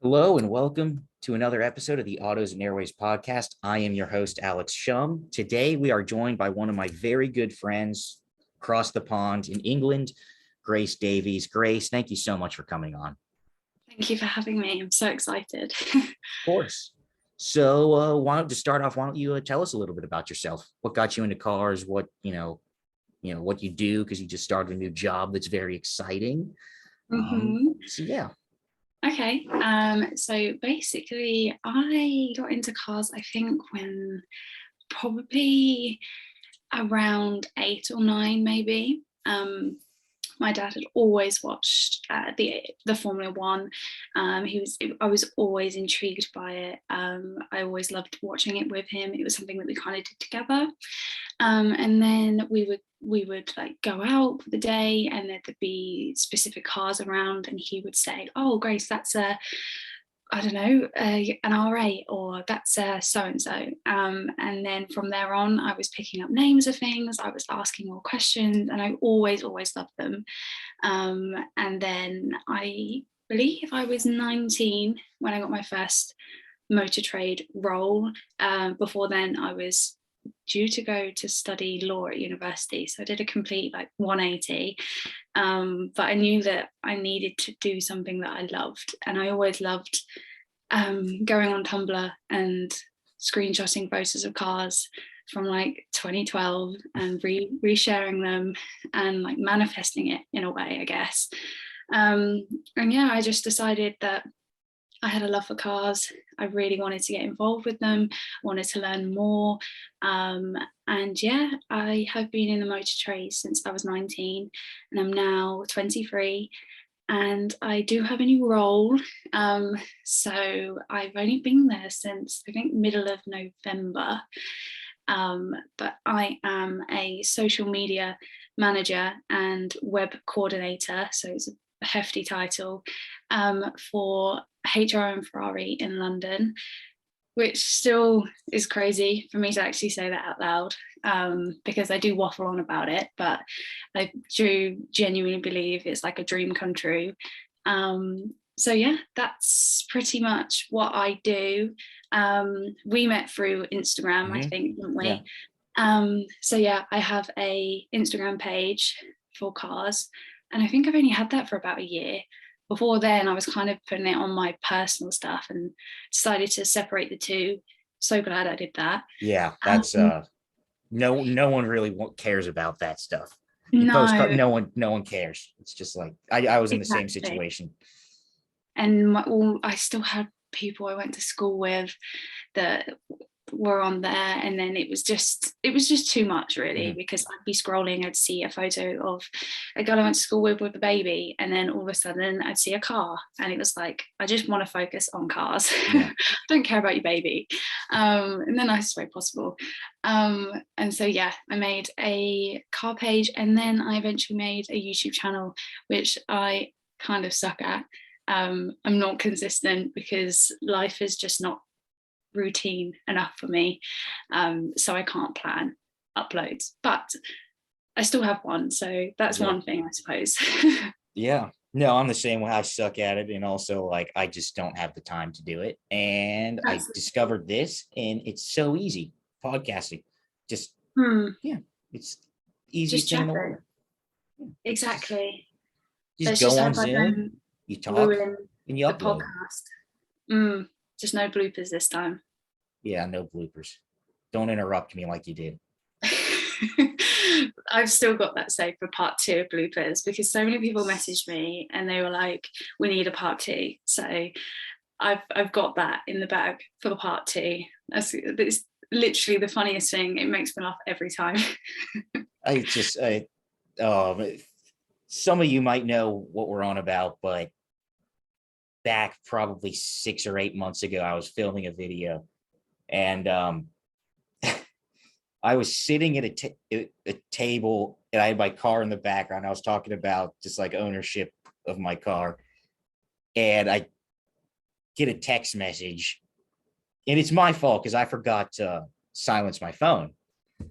Hello and welcome to another episode of the Autos and Airways podcast. I am your host, Alex Shum. Today, we are joined by one of my very good friends across the pond in England, Grace Davies. Grace, thank you so much for coming on. Thank you for having me. I'm so excited. Of course. So, to start off, why don't you tell us a little bit about yourself? What got you into cars? What what you do, because you just started a new job that's very exciting. So yeah. Okay. So basically, I got into cars, I think, when probably around 8 or 9, maybe. My dad had always watched the Formula One. I was always intrigued by it. I always loved watching it with him. It was something that we kind of did together. And then we would like go out for the day, and there'd be specific cars around, and he would say, "Oh, Grace, that's a I don't know, an R8, or that's so and so." And then from there on, I was picking up names of things, I was asking more questions, and I always loved them. And then I believe I was 19 when I got my first motor trade role. Before then, I was due to go to study law at university, so I did a complete 180. But I knew that I needed to do something that I loved, and I always loved going on Tumblr and screenshotting photos of cars from 2012 and resharing them and manifesting it in a way, I guess. And yeah, I just decided that I had a love for cars. I really wanted to get involved with them, wanted to learn more. And yeah, I have been in the motor trade since I was 19, and I'm now 23. And I do have a new role. So I've only been there since, I think, middle of November. But I am a social media manager and web coordinator. So it's a hefty title, for H&R and Ferrari in London, which still is crazy for me to actually say that out loud, because I do waffle on about it, but I do genuinely believe it's like a dream come true. So yeah, that's pretty much what I do. We met through Instagram, I think, didn't we? Yeah. So yeah, I have a Instagram page for cars, and I think I've only had that for about a year. Before then, I was kind of putting it on my personal stuff and decided to separate the two. So glad I did that. Yeah, that's no one really cares about that stuff. You post No, no one cares. It's just like I was in the same situation. And I still had people I went to school with that were on there, and then it was just too much, really, because I'd be scrolling, I'd see a photo of a girl I went to school with a baby, and then all of a sudden I'd see a car, and it was like, I just want to focus on cars. Don't care about your baby, in the nicest way possible. And so yeah, I made a car page, and then I eventually made a YouTube channel, which I kind of suck at. I'm not consistent because life is just not routine enough for me, so I can't plan uploads, but I still have one, so that's one thing, I suppose. Yeah, no, I'm the same way. I suck at it, and also I just don't have the time to do it. And I discovered this, and it's so easy. Podcasting, just yeah, it's easiest thing in the world. Exactly. Just go on Zoom, you talk, and you upload. Podcast. Just no bloopers this time. Yeah, no bloopers. Don't interrupt me like you did. I've still got that saved for part 2 of bloopers, because so many people messaged me and they were like, we need a part 2. So I've got that in the bag for the part 2. It's literally the funniest thing. It makes me laugh every time. Some of you might know what we're on about, but back probably 6 or 8 months ago, I was filming a video, and I was sitting at a table, and I had my car in the background. I was talking about just ownership of my car, and I get a text message, and it's my fault because I forgot to silence my phone, and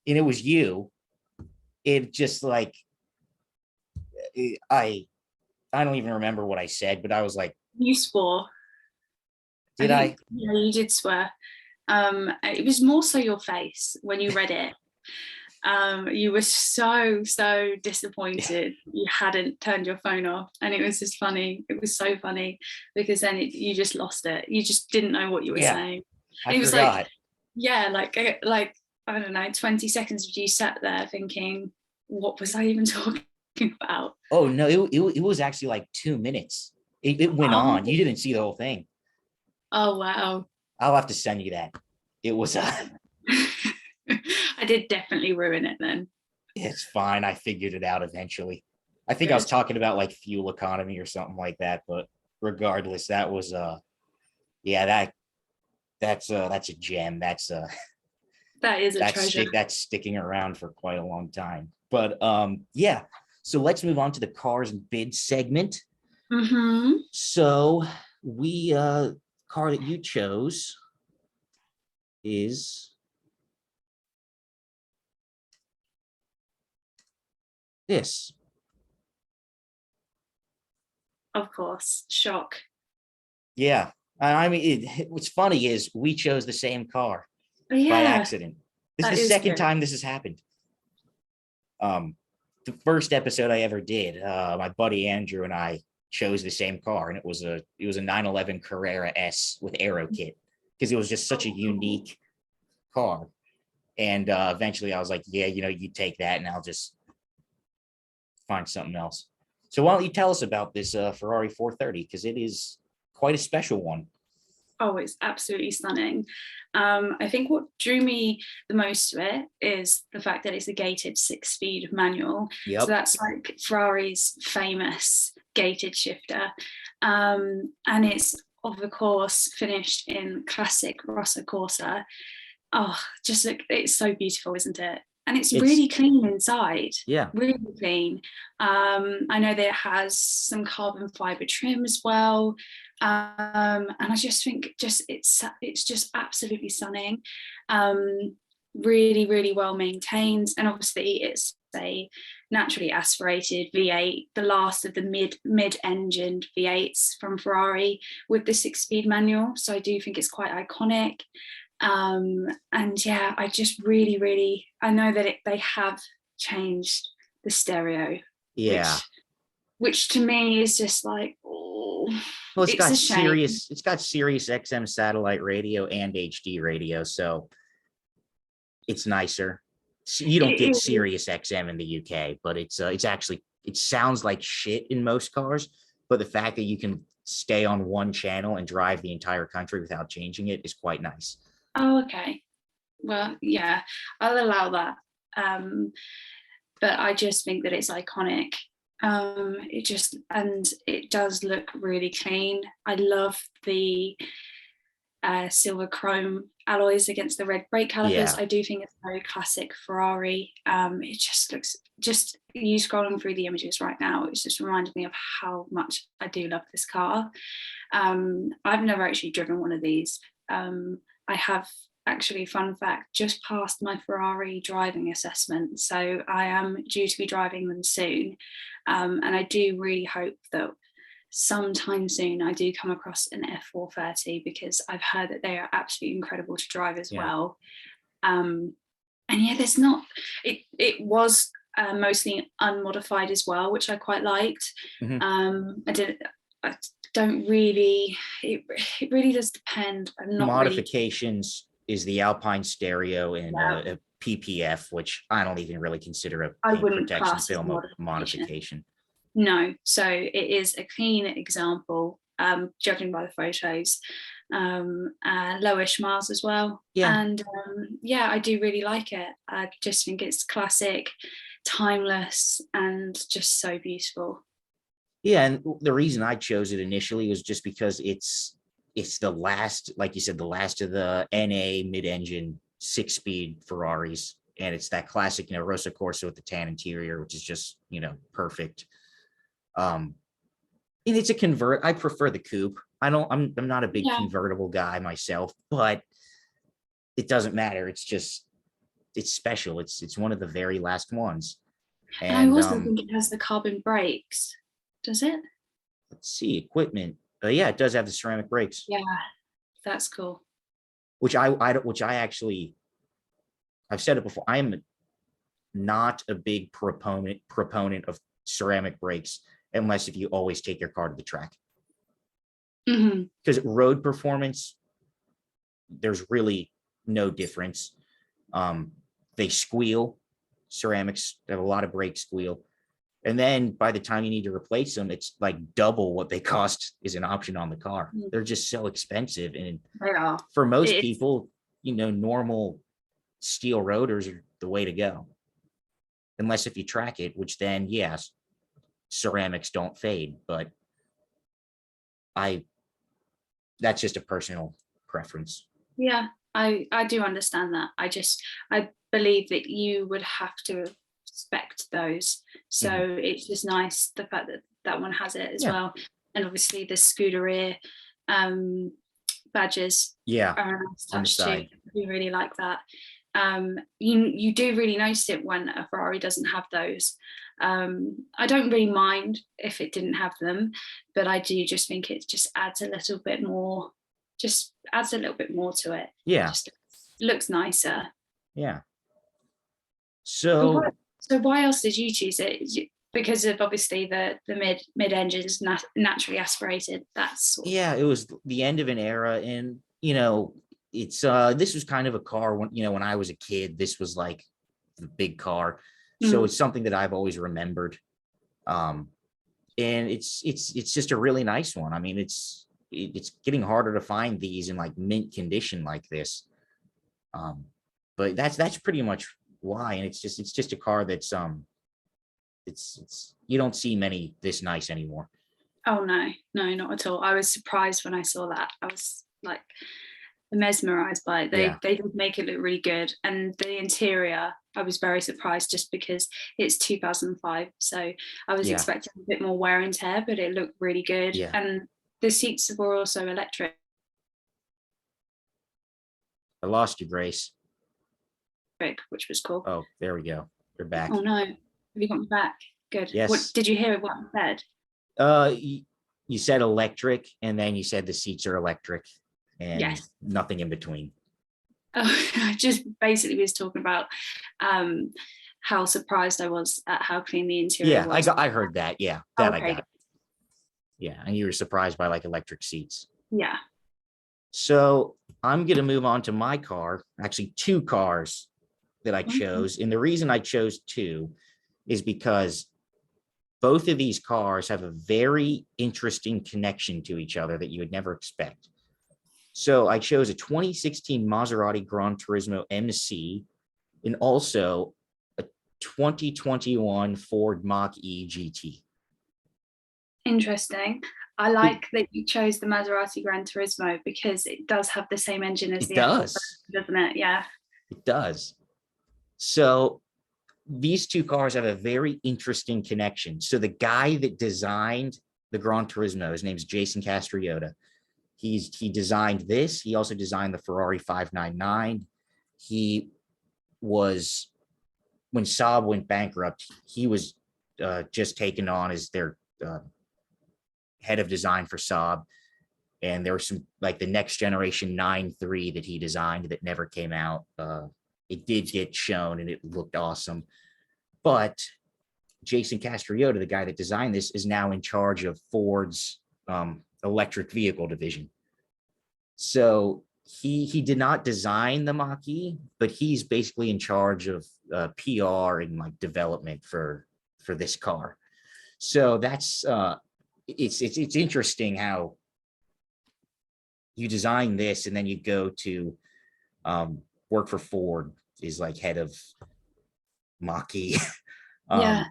it was you. It just I I don't even remember what I said, but I was like, You swore. did I? Yeah, you did swear. It was more so your face when you read it. You were so disappointed you hadn't turned your phone off, and it was just funny. It was so funny because then you just lost it. You just didn't know what you were Yeah, saying. I It was like, forgot. yeah, like I don't know, 20 seconds of you sat there thinking, what was I even talking about? Oh no, it was actually like 2 minutes. It went Oh, on. You didn't see the whole thing. oh wow. I'll have to send you that. It was I did definitely ruin it then. it's fine. I figured it out eventually. I think I was Good. talking about like fuel economy or something like that, but regardless, that was yeah, that's a gem. That is a treasure. That's sticking around for quite a long time. But yeah. So let's move on to the cars and bid segment. Mm-hmm. So we car that you chose is this. Of course. Shock. Yeah. I mean, what's funny is we chose the same car But by yeah, accident. This is that the is second good. time this has happened. Um, the first episode I ever did, my buddy Andrew and I chose the same car, and it was a 911 Carrera S with aero kit because it was just such a unique car. And eventually I was like, yeah, you take that, and I'll just find something else. So why don't you tell us about this Ferrari 430, because it is quite a special one. Oh, it's absolutely stunning. I think what drew me the most to it is the fact that it's a gated 6-speed manual. So Yep. that's like Ferrari's famous gated shifter. And it's, of course, finished in classic Rosso Corsa. Oh, just look, it's so beautiful, isn't it? And it's It's really clean inside, yeah. really clean. I know that it has some carbon fiber trim as well. And I just think it's just absolutely stunning. Really well maintained, and obviously it's a naturally aspirated V8, the last of the mid-engined V8s from Ferrari with the 6-speed manual. So I do think it's quite iconic. And yeah, I just really I know that they have changed the stereo, Yeah. which to me is just like, oh, Well, it's a shame. It's got Sirius XM satellite radio and HD radio, so it's nicer. You don't get It is. Sirius XM in the UK, but it's actually, it sounds like shit in most cars, but the fact that you can stay on one channel and drive the entire country without changing it is quite nice. Oh, okay. Well, yeah, I'll allow that. But I just think that it's iconic. It does look really clean. I love the silver chrome alloys against the red brake calipers. Yeah. I do think it's very classic Ferrari. It just looks, just you scrolling through the images right now, it's just reminded me of how much I do love this car. I've never actually driven one of these. I have actually, fun fact, just passed my Ferrari driving assessment, so I am due to be driving them soon. And I do really hope that sometime soon I do come across an F430, because I've heard that they are absolutely incredible to drive as Yeah. well. And yeah, there's not, it was mostly unmodified as well, which I quite liked. Mhm. I don't really, it really does depend. I'm not really. Modifications is the Alpine stereo and Yeah, a PPF, which I don't even really consider a I paint wouldn't protection class as film a modification. modification. No, so it is a clean example, judging by the photos. Lowish miles as well. Yeah. And yeah, I do really like it. I just think it's classic, timeless, and just so beautiful. Yeah, and the reason I chose it initially was just because it's the last, like you said, the last of the NA mid-engine 6-speed Ferraris, and it's that classic, Rosso Corsa with the tan interior, which is just perfect. And it's a convert. I prefer the coupe. I'm not a big Yeah, convertible guy myself, but it doesn't matter. It's special. It's one of the very last ones, and I and also think it has the carbon brakes. Does it? let's see, equipment. Yeah, it does have the ceramic brakes, Yeah, that's cool. which I actually, I've said it before. I am not a big proponent of ceramic brakes unless if you always take your car to the track, Hmm. because road performance, there's really no difference. They squeal. Ceramics have a lot of brake squeal. And then by the time you need to replace them, it's like double what they cost is an option on the car. They're just so expensive. And They are. for most It's, people, normal steel rotors are the way to go. Unless if you track it, which then, yes, ceramics don't fade. But that's just a personal preference. yeah, I do understand that. I believe that you would have to respect those. So it's just nice the fact that that one has it as Yeah. well. And obviously the Scuderia badges Yeah. are a nice On the touch too. side. We really like that. You do really notice it when a Ferrari doesn't have those. I don't really mind if it didn't have them, but I do just think it just adds a little bit more, just adds a little bit more to it. Yeah. Just looks nicer. Yeah. So So why else did you choose it? Because of obviously the mid engines naturally aspirated. That's yeah, it was the end of an era, and it's this was kind of a car when I was a kid. This was like the big car, so it's something that I've always remembered. And it's just a really nice one. I mean, it's getting harder to find these in like mint condition like this. But that's pretty much why. And it's just a car that's it's you don't see many this nice anymore. Oh no, not at all. I was surprised when I saw that. I was like mesmerized by it. They did make it look really good, and the interior I was very surprised just because it's 2005, so I was expecting a bit more wear and tear, but it looked really good. Yeah. And the seats were also electric, I lost you, Grace. which was cool. Oh, there we go. You're back. Oh no, have you got me back? Good. Yes. What did you hear? What I said? You said electric, and then you said the seats are electric, and yes, nothing in between. Oh, I just basically was talking about how surprised I was at how clean the interior was. I heard that. Yeah, that okay. I got. Yeah, and you were surprised by like electric seats. Yeah. So I'm gonna move on to my car. Actually, two cars that I chose, and the reason I chose two is because both of these cars have a very interesting connection to each other that you would never expect. So I chose a 2016 Maserati Gran Turismo MC and also a 2021 Ford Mach-E GT. Interesting. I like that you chose the Maserati Gran Turismo because it does have the same engine as the does, doesn't it? Yeah. It does. So these two cars have a very interesting connection. So the guy that designed the Gran Turismo, his name's Jason Castriota. He designed this. He also designed the Ferrari 599. He was, when Saab went bankrupt, he was just taken on as their head of design for Saab. And there were some like the next generation 9.3 that he designed that never came out. It did get shown and it looked awesome. But Jason Castriota, the guy that designed this, is now in charge of Ford's electric vehicle division. So he did not design the Mach-E, but he's basically in charge of PR and like development for this car. So that's it's interesting how you design this and then you go to work for Ford is like head of Mach-E. Yeah.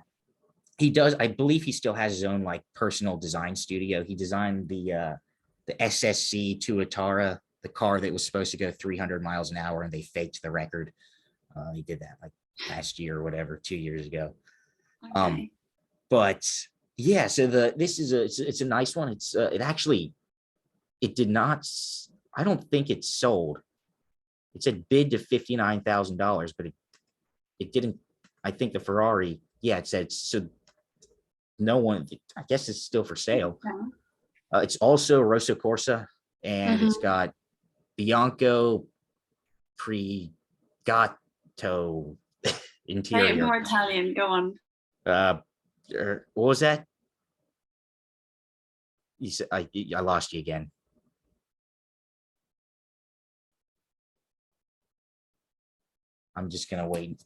He does, I believe he still has his own like personal design studio. He designed the SSC Tuatara, the car that was supposed to go 300 miles an hour and they faked the record. He did that like last year or whatever, 2 years ago. Okay. But yeah, so it's a nice one. It did not, I don't think it sold. It said bid to $59,000, but it didn't. I think the Ferrari, yeah, it said so. No one, I guess it's still for sale. It's also Rosso Corsa, and it's Mhm. got Bianco Pregato Say it interior. more Italian. Go on. Uh, what was that? You said I lost you again. I'm just gonna wait.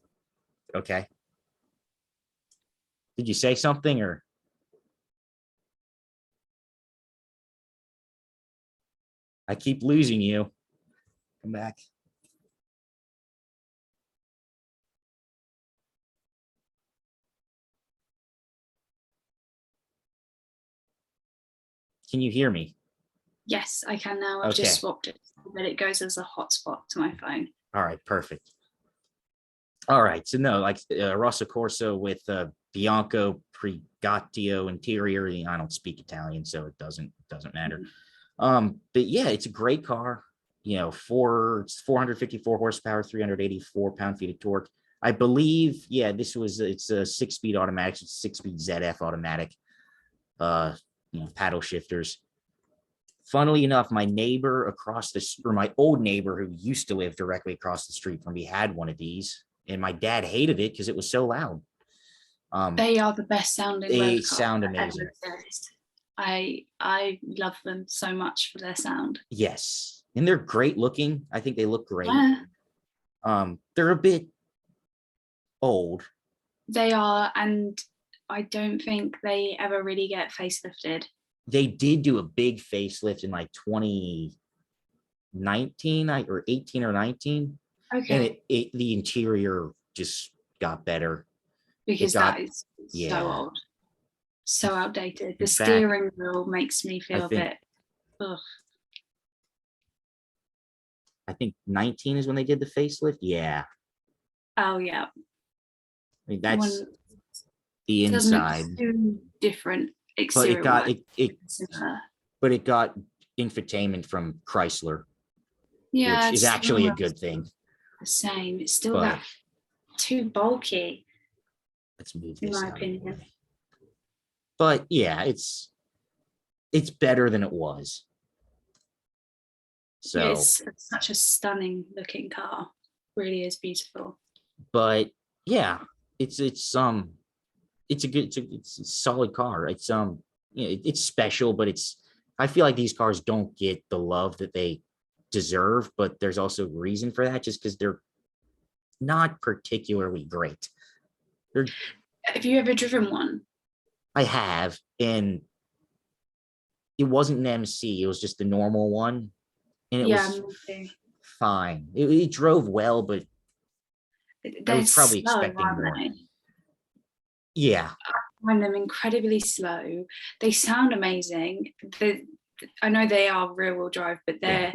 Okay. Did you say something or? I keep losing you. Come back. Can you hear me? Yes, I can now. I've just Okay. swapped it, but it goes as a hotspot to my phone. All right. Perfect. All right. So no, like Rosso Corso with Bianco Pregatio interior. I don't speak Italian, so it doesn't matter. But yeah, it's a great car. You know, it's 454 horsepower, 384 pound-feet of torque. I believe, yeah, it's a 6-speed automatic, it's 6-speed ZF automatic. Paddle shifters. Funnily enough, my neighbor my old neighbor who used to live directly across the street from me had one of these, and my dad hated it because it was so loud. They are the best sounding They road cars sound that amazing. ever exist. I love them so much for their sound. Yes, and they're great looking. I think they look great. Yeah, They're a bit old. they are, and I don't think they ever really get facelifted. They did do a big facelift in like 2019 or 18 or 19, and Okay, the interior just got better. It because that got is so yeah. old, so outdated. In The fact, steering wheel makes me I feel a think bit, ugh. I think 19 is when they did the facelift. Yeah, Oh yeah, I mean that's one the doesn't look inside, too different but it exterior got wise. it Similar. but it got infotainment from Chrysler, Yeah, which it's is actually still a good thing. the same. It's still But that too bulky, let's move in this my out of the opinion. way. But yeah, it's better than it was. Yeah, So, it's such a stunning looking car. Really is beautiful. but yeah, it's it's a good it's a solid car. It's special, but I feel like these cars don't get the love that they deserve, but there's also reason for that just because they're not particularly great. They're Have you ever driven one? I have, and it wasn't an MC, it was just the normal one, and it Yeah, was me too. fine. It drove well, but I They're was probably slow, expecting aren't more. they? Yeah, I find them incredibly slow. They sound amazing. I know they are rear-wheel drive, but yeah. there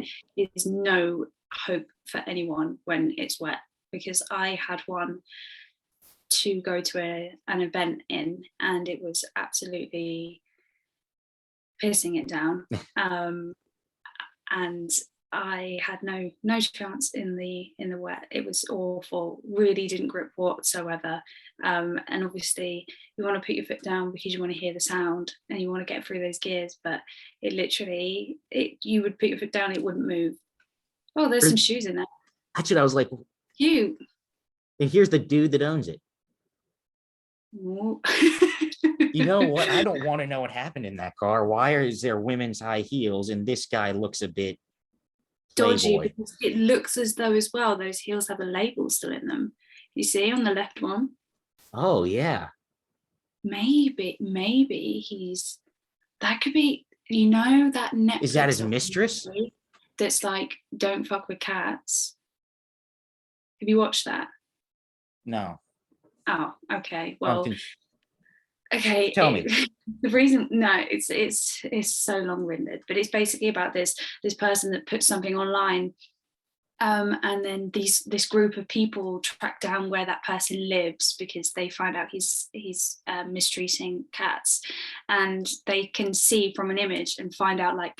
is no hope for anyone when it's wet, because I had one to go to an event in, and it was absolutely pissing it down. And I had no chance in the wet. It was awful. Really didn't grip whatsoever. And obviously, you want to put your foot down because you want to hear the sound and you want to get through those gears. But it literally, you would put your foot down, it wouldn't move. Oh, there's some shoes in there. Actually, I was like, Cute. and here's the dude that owns it. You know what? I don't want to know what happened in that car. Why is there women's high heels and this guy looks a bit Dodgy, playboy? because it looks as though as well those heels have a label still in them. You see on the left one? Oh yeah. Maybe that could be, you know, that Is that Netflix his mistress? documentary that's like don't fuck with cats. Have you watched that? No. Oh, okay. I'm Well, conf- okay. Tell me. The reason, no, it's so long-winded, but it's basically about this person that puts something online, and then this group of people track down where that person lives because they find out he's mistreating cats, and they can see from an image and find out like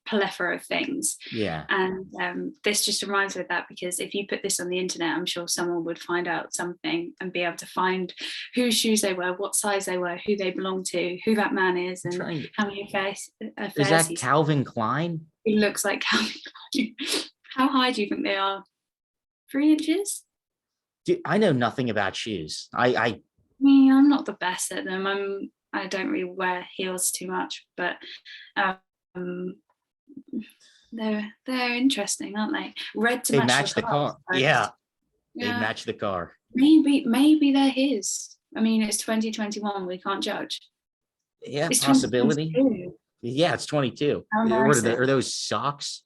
plethora of things. Yeah. And this just reminds me of that, because if you put this on the internet, I'm sure someone would find out something and be able to find whose shoes they were, what size they were, who they belong to, who that man is, and how many affairs Is that he's Calvin Klein? He looks like Calvin Klein. How high do you think they are? 3 inches? Dude, I know nothing about shoes. I mean, I'm not the best at them. I don't really wear heels too much, but um, they're interesting, aren't they? Red to they match, match the car. Yeah, they yeah. match the car. Maybe they're his. I mean, it's 2021. We can't judge. Yeah, It's possibility. 2022. Yeah, it's 22. How What nice are those socks?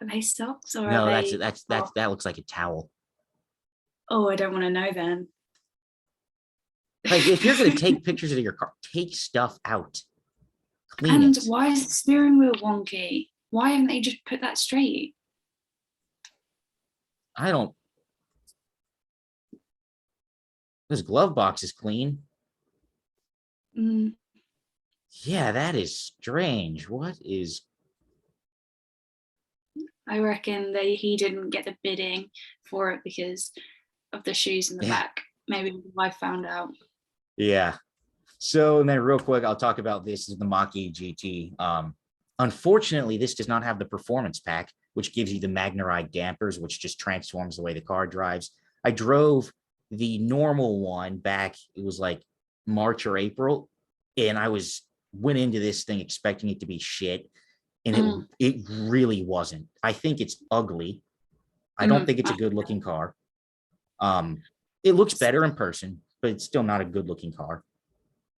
Are they socks or No, are they? that looks like a towel. Oh, I don't want to know then. Like, if you're gonna take pictures of your car, take stuff out. Clean And it. why is the steering wheel wonky? Why haven't they just put that straight? I don't. This glove box is clean. Mm. Yeah, that is strange. What is? I reckon he didn't get the bidding for it because of the shoes in the back. Maybe my wife found out. Yeah. So, and then real quick, I'll talk about this is the Mach-E GT. Unfortunately, this does not have the performance pack, which gives you the Maserati dampers, which just transforms the way the car drives. I drove the normal one back, it was like March or April, and I went into this thing expecting it to be shit, and it really wasn't. I think it's ugly. I don't think it's a good looking car. It looks better in person, but it's still not a good looking car.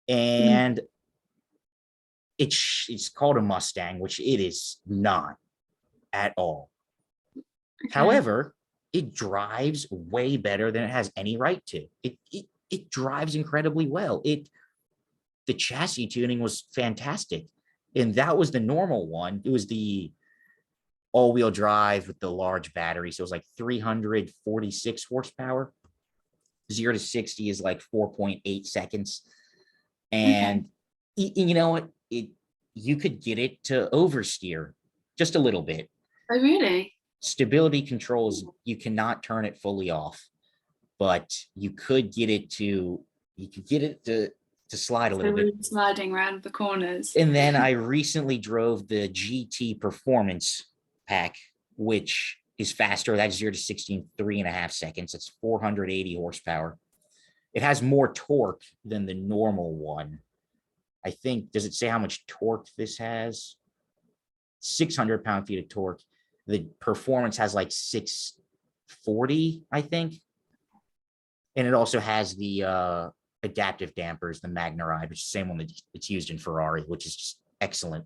And it's called a Mustang, which it is not at all. Okay. However, it drives way better than it has any right to. It drives incredibly well. The chassis tuning was fantastic. And that was the normal one. It was the all-wheel drive with the large battery. So it was like 346 horsepower. 0 to 60 is like 4.8 seconds. And you know what? You could get it to oversteer just a little bit. Oh, really? Stability controls, you cannot turn it fully off, but you could get it to slide a little bit. Sliding around the corners. And then I recently drove the GT Performance pack, which is faster. That's 0 to 60 in 3.5 seconds. It's 480 horsepower. It has more torque than the normal one. I think, does it say how much torque this has? 600 pound-feet of torque. The Performance has like 640, I think. And it also has the adaptive dampers, the Maserati, which is the same one that it's used in Ferrari, which is just excellent.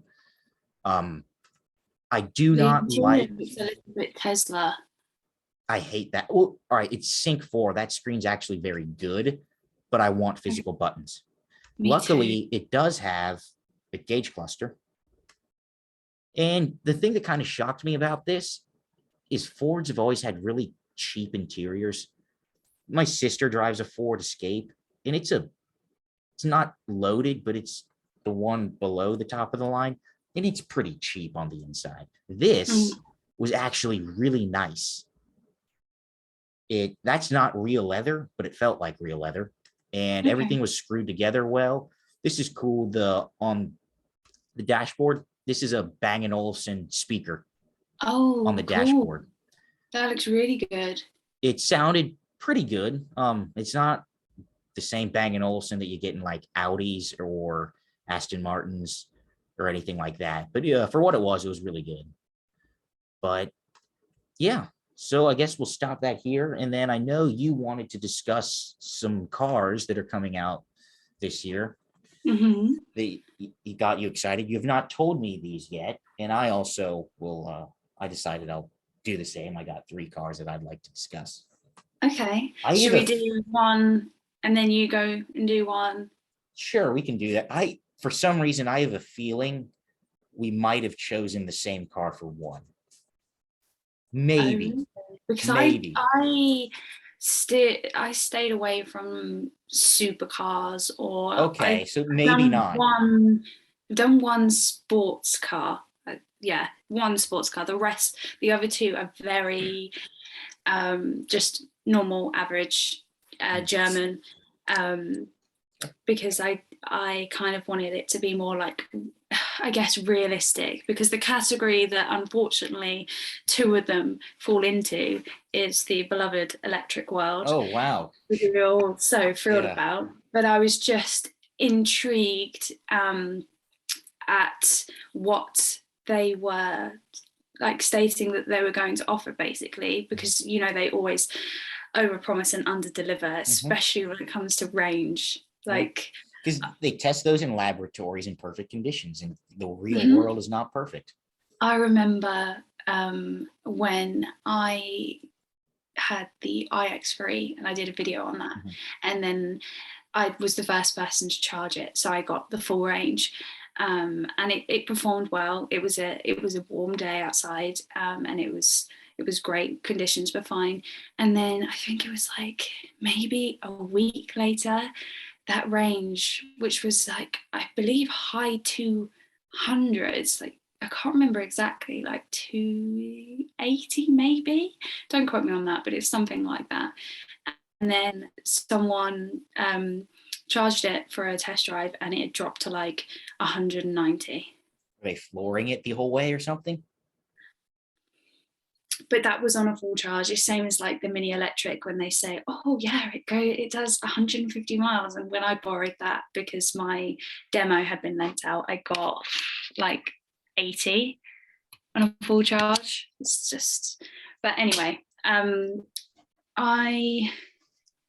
I do not like. It's a little bit Tesla. I hate that. Well, all right, it's Sync 4. That screen's actually very good, but I want physical buttons. Luckily, it does have a gauge cluster. And the thing that kind of shocked me about this is Fords have always had really cheap interiors. My sister drives a Ford Escape, and it's not loaded, but it's the one below the top of the line, and it's pretty cheap on the inside. This was actually really nice. That's not real leather, but it felt like real leather, and everything was screwed together well. This is cool. On the dashboard, this is a Bang & Olufsen speaker. Oh, on the dashboard. That looks really good. It sounded pretty good. It's not the same Bang & Olufsen that you get in like Audis or Aston Martins or anything like that. But yeah, for what it was really good. But yeah, so I guess we'll stop that here. And then I know you wanted to discuss some cars that are coming out this year. They got you excited. You have not told me these yet. And I also will, I decided I'll do the same. I got 3 cars that I'd like to discuss. Okay. Should we do one and then you go and do one? Sure, we can do that. For some reason, I have a feeling we might have chosen the same car for one. Maybe. Because maybe. I stayed away from supercars, or so maybe not one I've done one sports car. Yeah, one sports car. The other two are very just normal, average German. Because I kind of wanted it to be more like, I guess, realistic, because the category that unfortunately two of them fall into is the beloved electric world. Oh, wow. Which we're all so thrilled Yeah. about. But I was just intrigued at what they were like stating that they were going to offer, basically, because you know they always overpromise and underdeliver, especially when it comes to range. Like, because they test those in laboratories in perfect conditions, and the real world is not perfect. I remember when I had the iX3 and I did a video on that, and then I was the first person to charge it, so I got the full range. And it performed well. It was a warm day outside, and it was great. Conditions were fine. And then I think it was like maybe a week later, that range, which was like, I believe, high 200s, like I can't remember exactly, like 280 maybe. Don't quote me on that, but it's something like that. And then someone charged it for a test drive, and it had dropped to like 190. Are they flooring it the whole way or something? But that was on a full charge. It's same as like the mini electric when they say, oh yeah, it does 150 miles. And when I borrowed that because my demo had been lent out, I got like 80 on a full charge. It's just, but anyway, I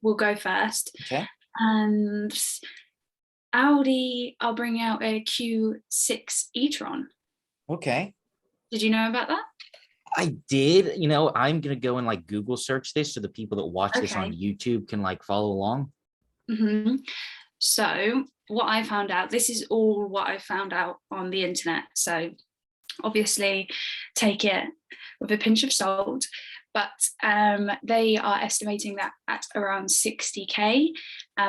will go first. Okay. And Audi are bringing out a Q6 e-tron. Okay. Did you know about that? I did. You know, I'm gonna go and like Google search this so the people that watch this on YouTube can like follow along. So what I found out, this is all what I found out on the internet. So obviously take it with a pinch of salt, but they are estimating that at around 60k,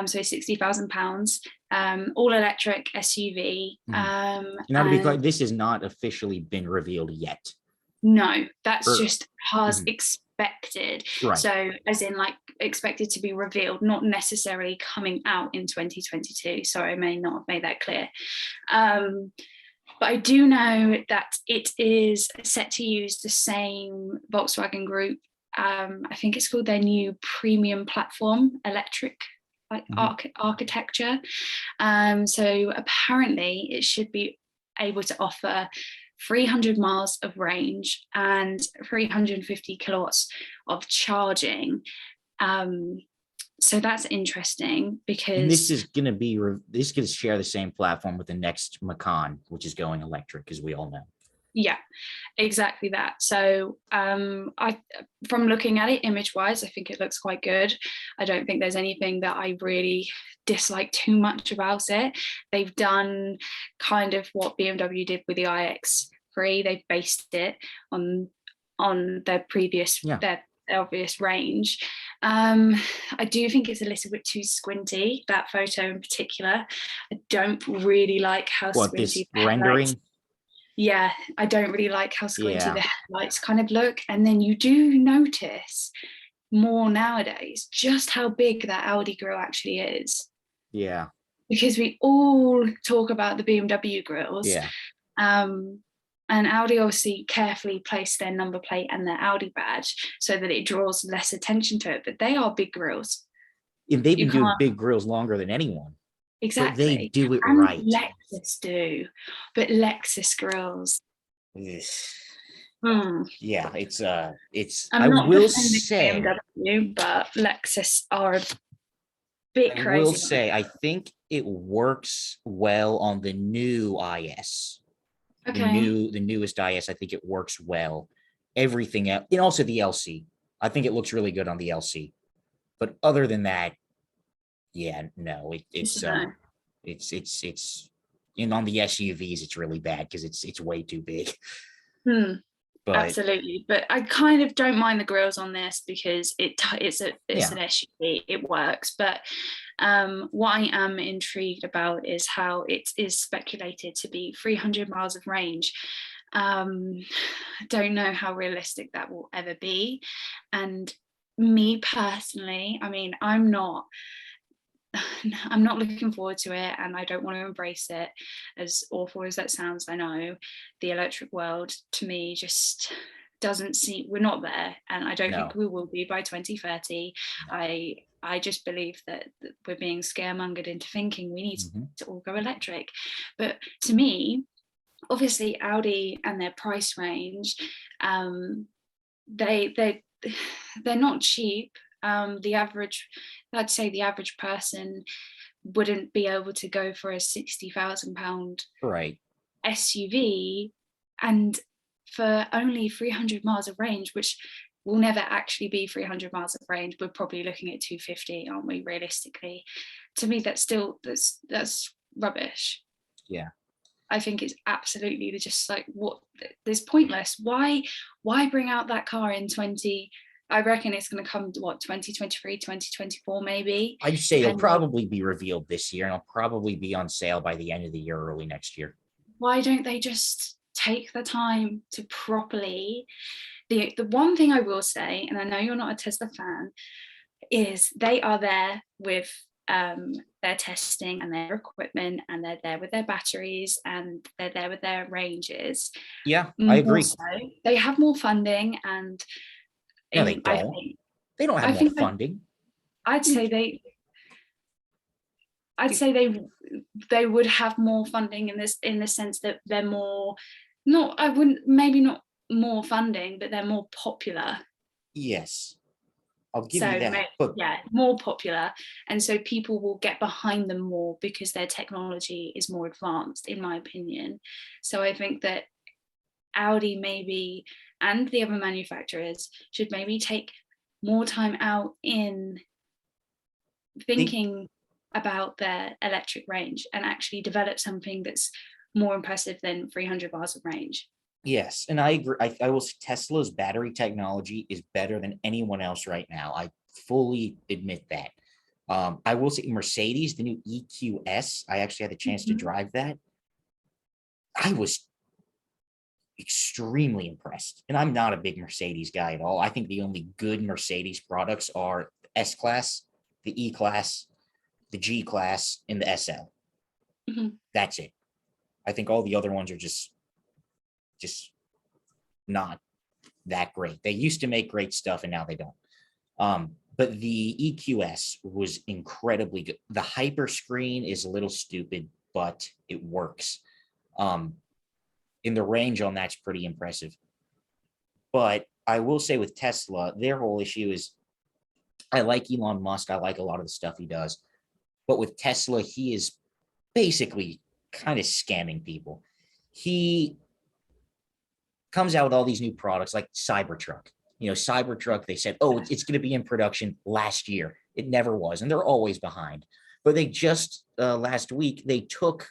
so £60,000, all electric SUV. Now, to be clear, this has not officially been revealed yet. No, that's just cars expected. Right. So as in like expected to be revealed, not necessarily coming out in 2022. Sorry, I may not have made that clear. But I do know that it is set to use the same Volkswagen Group. I think it's called their new premium platform, electric like architecture. So apparently it should be able to offer 300 miles of range and 350 kilowatts of charging. So that's interesting because and this is going to be share the same platform with the next Macan, which is going electric, as we all know. Yeah, exactly that. So I, from looking at it image wise, I think it looks quite good. I don't think there's anything that I really dislike too much about it. They've done kind of what BMW did with the iX3. They've based it on their previous their obvious range. I do think it's a little bit too squinty, that photo in particular. I don't really like how squinty this rendering. Yeah, I don't really like how squinty the headlights kind of look. And then you do notice more nowadays just how big that Audi grille actually is. Yeah. Because we all talk about the BMW grills. Yeah. And Audi obviously carefully placed their number plate and their Audi badge so that it draws less attention to it. But they are big grills. And they've been doing big grills longer than anyone. Exactly. But they do it and right. Lexus do. But Lexus grills. Yeah, it's I will say BMW, but Lexus are a bit crazy. I will say I think it works well on the new IS. The newest IS, I think it works well. Everything else, and also the LC. I think it looks really good on the LC. But other than that, yeah, no, it's and on the SUVs it's really bad because it's way too big. But, absolutely, but I kind of don't mind the grills on this because it's an SUV, it works. But What I am intrigued about is how it is speculated to be 300 miles of range. I don't know how realistic that will ever be. And me personally, I mean, I'm not looking forward to it, and I don't want to embrace it. As awful as that sounds, I know the electric world to me just doesn't seem, we're not there, and I don't think No. we will be by 2030. No. I just believe that we're being scaremongered into thinking we need to all go electric. But to me, obviously Audi and their price range, they're not cheap. I'd say the average person wouldn't be able to go for a £60,000 Right. SUV, and for only 300 miles of range, which will never actually be 300 miles of range. We're probably looking at 250, aren't we, realistically? To me, that's rubbish. Yeah. I think it's absolutely just like, what, this pointless. Why bring out that car in 20? I reckon it's going to come to what, 2023, 2024 maybe. I'd say it'll probably be revealed this year, and it'll probably be on sale by the end of the year, early next year. Why don't they just take the time to properly, the one thing I will say, and I know you're not a Tesla fan, is they are there with their testing and their equipment, and they're there with their batteries, and they're there with their ranges. Yeah, I agree. So they have more funding, and no, they don't. They don't have more funding. I'd say they would have more funding in the sense that they're more, not, I wouldn't, maybe not more funding, but they're more popular. Yes, I'll give you that. But yeah, more popular, and so people will get behind them more because their technology is more advanced, in my opinion. So I think that Audi maybe, and the other manufacturers, should maybe take more time out in thinking about their electric range and actually develop something that's more impressive than 300 miles of range. Yes, and I agree. I will say Tesla's battery technology is better than anyone else right now. I fully admit that. I will say Mercedes, the new EQS, I actually had the chance to drive that. I was extremely impressed. And I'm not a big Mercedes guy at all. I think the only good Mercedes products are the S-Class, the E-Class, the G-Class, and the SL. That's it. I think all the other ones are just not that great. They used to make great stuff, and now they don't. But the EQS was incredibly good. The hyper screen is a little stupid, but it works. In the range on that's pretty impressive. But I will say with Tesla, their whole issue is, I like Elon Musk. I like a lot of the stuff he does. But with Tesla, he is basically kind of scamming people. He comes out with all these new products like Cybertruck. Cybertruck, they said, oh, it's going to be in production last year. It never was. And they're always behind. But they just, last week, they took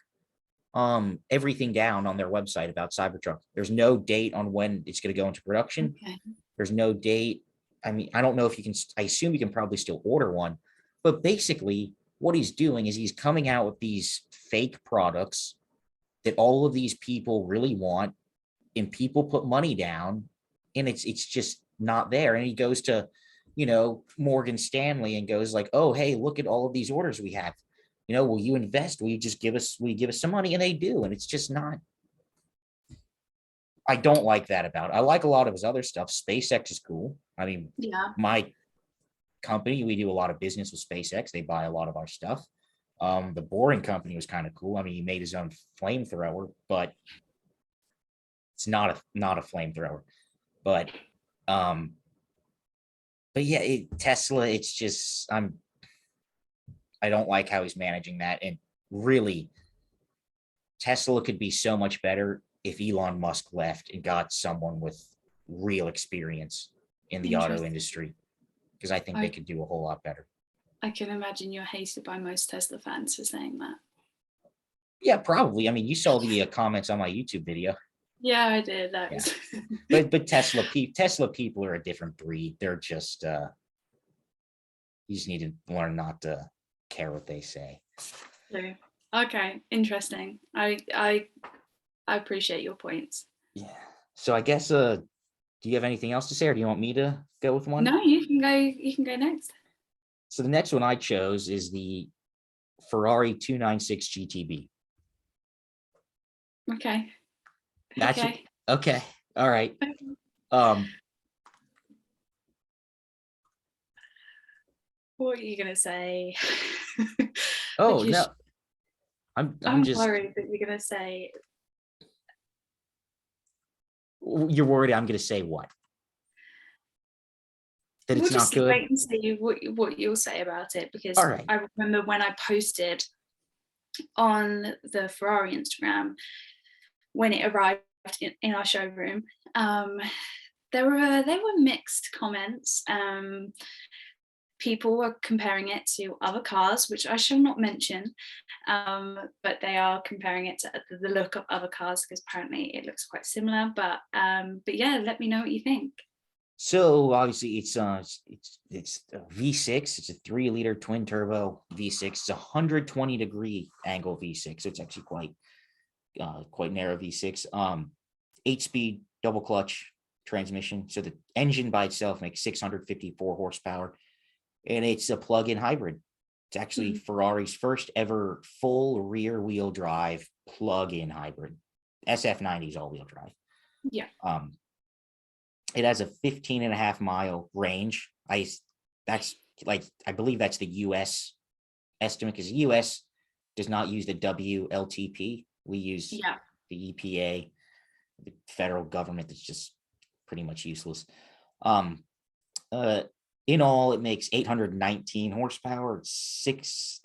everything down on their website about Cybertruck. There's no date on when it's going to go into production. Okay. There's no date. I mean, I don't know if you can, I assume you can probably still order one, but basically what he's doing is he's coming out with these fake products that all of these people really want, and people put money down, and it's just not there. And he goes to, Morgan Stanley and goes like, oh, hey, look at all of these orders we have. Will you invest? Will you give us some money? And they do. And it's just not, I don't like that about it. I like a lot of his other stuff. SpaceX is cool. I mean, my company, we do a lot of business with SpaceX. They buy a lot of our stuff. The Boring Company was kind of cool. I mean, he made his own flamethrower, but it's not a flamethrower. But yeah, Tesla, it's just, I don't like how he's managing that. And really, Tesla could be so much better if Elon Musk left and got someone with real experience in the auto industry, because I think they could do a whole lot better. I can imagine you're hated by most Tesla fans for saying that. Yeah, probably. I mean, you saw the comments on my YouTube video. Yeah, I did. But Tesla people are a different breed. They're just you just need to learn not to care what they say. True. Okay, interesting. I appreciate your points. Yeah. So I guess do you have anything else to say, or do you want me to go with one? No, you can go. You can go next. So the next one I chose is the Ferrari 296 GTB. Okay. That's Okay. okay. All right. Um, What are you gonna say? oh Because no, I'm I'm just, worried that you're gonna say. you're worried I'm gonna say what? That We'll it's just not good. wait and see what you'll say about it, All because right. I remember when I posted on the Ferrari Instagram when it arrived in our showroom. There were mixed comments. People were comparing it to other cars, which I shall not mention, but they are comparing it to the look of other cars because apparently it looks quite similar. But yeah, let me know what you think. So obviously it's a V6. It's a 3-liter twin turbo V6. It's a 120-degree angle V6. So it's actually quite narrow V6. 8-speed double clutch transmission. So the engine by itself makes 654 horsepower, and it's a plug-in hybrid. It's actually Ferrari's first ever full rear-wheel drive plug-in hybrid. SF90 is all-wheel drive. Yeah. It has a 15.5-mile range. I believe that's the US estimate, because the US does not use the WLTP. We use the EPA, the federal government. That's just pretty much useless. In all, it makes 819 horsepower, 8,000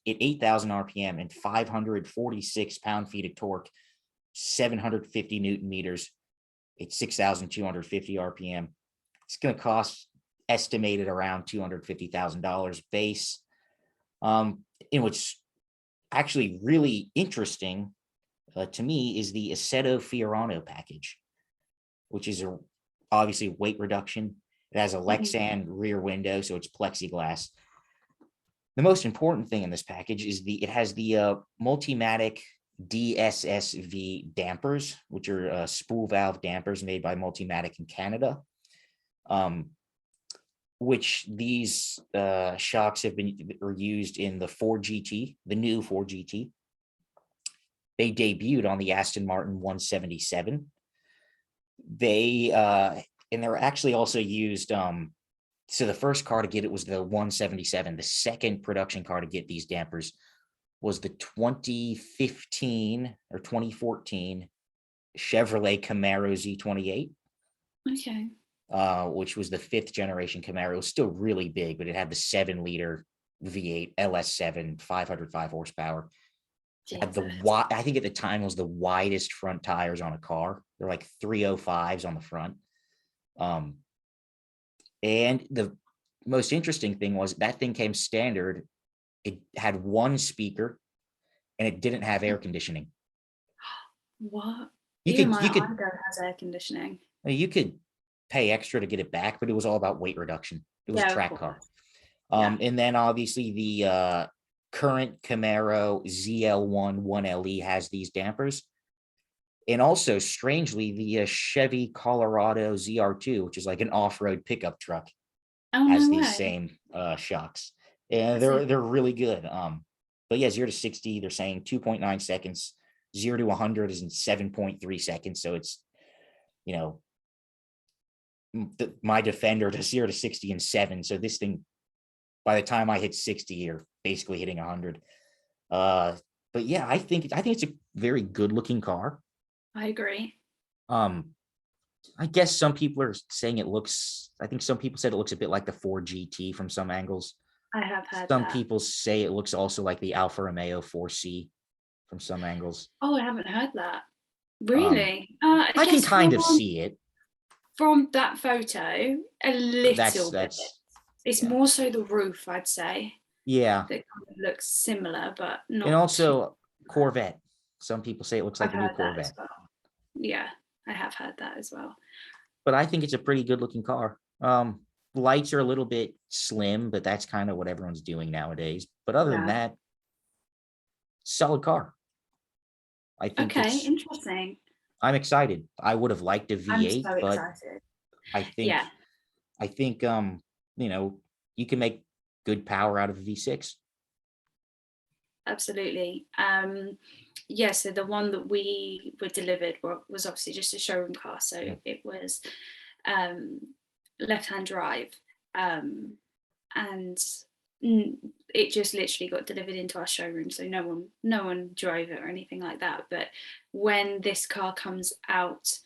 RPM, and 546 pound-feet of torque, 750 Newton meters. It's 6,250 RPM. It's going to cost estimated around $250,000 base. In what's actually really interesting to me is the Assetto Fiorano package, which is obviously weight reduction. It has a Lexan rear window, so it's plexiglass. The most important thing in this package is it has the Multimatic Dssv Dampers, which are spool valve dampers made by Multimatic in Canada. Which these shocks are used in the Ford GT, the new Ford GT. They debuted on the Aston Martin 177. And they're actually also used. So the first car to get it was the 177. The second production car to get these dampers was the 2015 or 2014 Chevrolet Camaro Z28. Okay. Which was the 5th generation Camaro. It was still really big, but it had the 7-liter V8 LS7, 505 horsepower. It had I think at the time it was the widest front tires on a car. They're like 305s on the front. And the most interesting thing was that thing came standard. It had one speaker, and it didn't have air conditioning. What? You Even could Igo has air conditioning. You could pay extra to get it back, but it was all about weight reduction. It was a track car. And then obviously the current Camaro ZL1 1LE has these dampers. And also, strangely, the Chevy Colorado ZR2, which is like an off-road pickup truck, has these same shocks. And they're really good. But yeah, 0 to 60, they're saying 2.9 seconds. 0 to 100 is in 7.3 seconds. So it's, my Defender to 0 to 60 in 7. So this thing, by the time I hit 60, you're basically hitting 100. But yeah, I think it's a very good looking car. I agree. I guess some people are saying I think some people said it looks a bit like the Ford GT from some angles. I have heard some that. people say it looks also like the Alfa Romeo 4C from some angles. Oh, I haven't heard that. Really? I can kind of see it from that photo a little bit. It's more so the roof, I'd say. Yeah. That kind of looks similar, but not. And also Corvette. Some people say it looks like a new Corvette. Well. Yeah, I have heard that as well. But I think it's a pretty good looking car. lights are a little bit slim, but that's kind of what everyone's doing nowadays. But other than Yeah. that, solid car. I think Okay, it's, interesting. I'm excited. I would have liked a I'm V8, so but excited. I think, Yeah, I think, you know, you can make good power out of a V6. absolutely. Yeah, so the one that we were delivered was obviously just a showroom car. So Yeah. it was um, left-hand drive. And it just literally got delivered into our showroom, so no one drove it or anything like that. But when this car comes out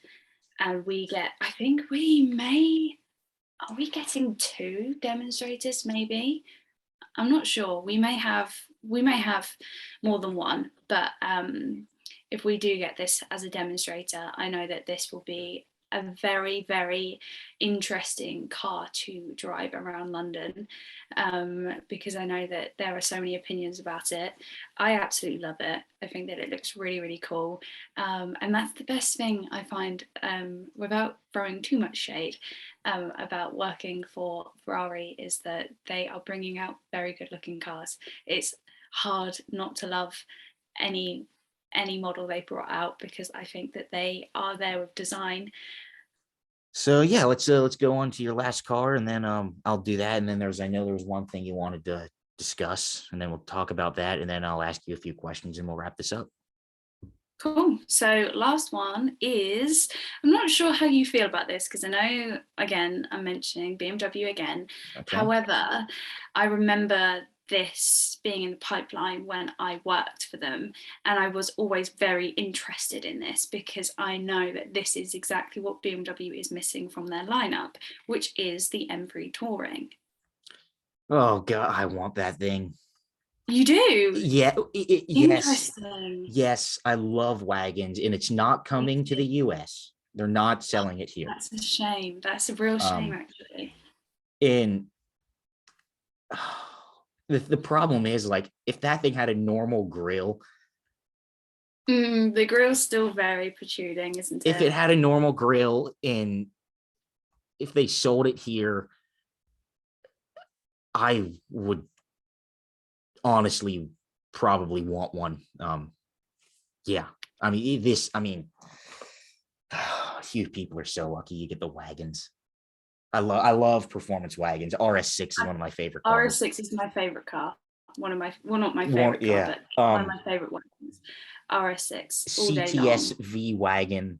and we get, I think are we getting two demonstrators maybe? I'm not sure. We may have more than one, but if we do get this as a demonstrator, I know that this will be a very, very interesting car to drive around London, because I know that there are so many opinions about it. I absolutely love it. I think that it looks really, really cool, and that's the best thing I find, without throwing too much shade, about working for Ferrari, is that they are bringing out very good looking cars. It's hard not to love any model they brought out, because I think that they are there with design. So yeah, let's go on to your last car, and then I'll do that. And then I know there was one thing you wanted to discuss, and then we'll talk about that, and then I'll ask you a few questions, and we'll wrap this up. Cool. So last one is, I'm not sure how you feel about this, because I know, again, I'm mentioning BMW again. Okay. However, I remember this being in the pipeline when I worked for them, and I was always very interested in this because I know that this is exactly what BMW is missing from their lineup, which is the M3 Touring. Oh God, I want that thing. You do? Yeah, yes, Interesting. yes. I love wagons, and it's not Me coming to the too. US. They're not selling it here. That's a shame. That's a real shame, Um, actually. and the problem is, like, if that thing had a normal grill, The grill's still very protruding, isn't if it? it had a normal grill, and if they sold it here, I would honestly probably want one. Yeah, I mean this. I mean, few people are so lucky you get the wagons. I love performance wagons. RS6 is one of my favorite cars. RS6 is my favorite car. One of my, well, not my One, favorite car, yeah. but one of my favorite ones. RS6 all day long. CTS V wagon,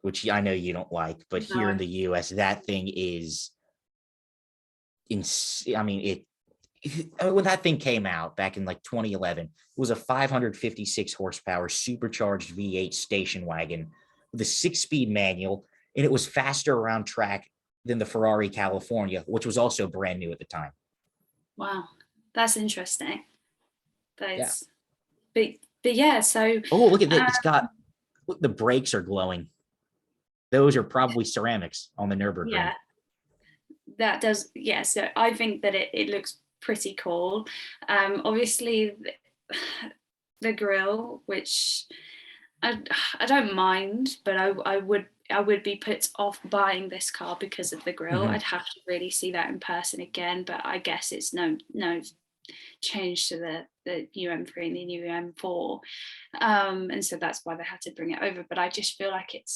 which I know you don't like, but here in No, the US, that thing is I mean, when that thing came out back in like 2011, it was a 556 horsepower supercharged V8 station wagon with a 6-speed manual, and it was faster around track than the Ferrari California, which was also brand new at the time. wow, that's interesting. Yeah. That's but but yeah. So Oh, look at that! uh, It's got, look, the brakes are glowing. Those are probably ceramics on the Nurburgring. yeah, that does. Yeah, so I think that it looks pretty cool. Obviously, the grill, which I, I don't mind, but I would be put off buying this car because of the grill. Mhm. I'd have to really see that in person again, but I guess it's no change to the new M3 and the new M4, and so that's why they had to bring it over. But I just feel like it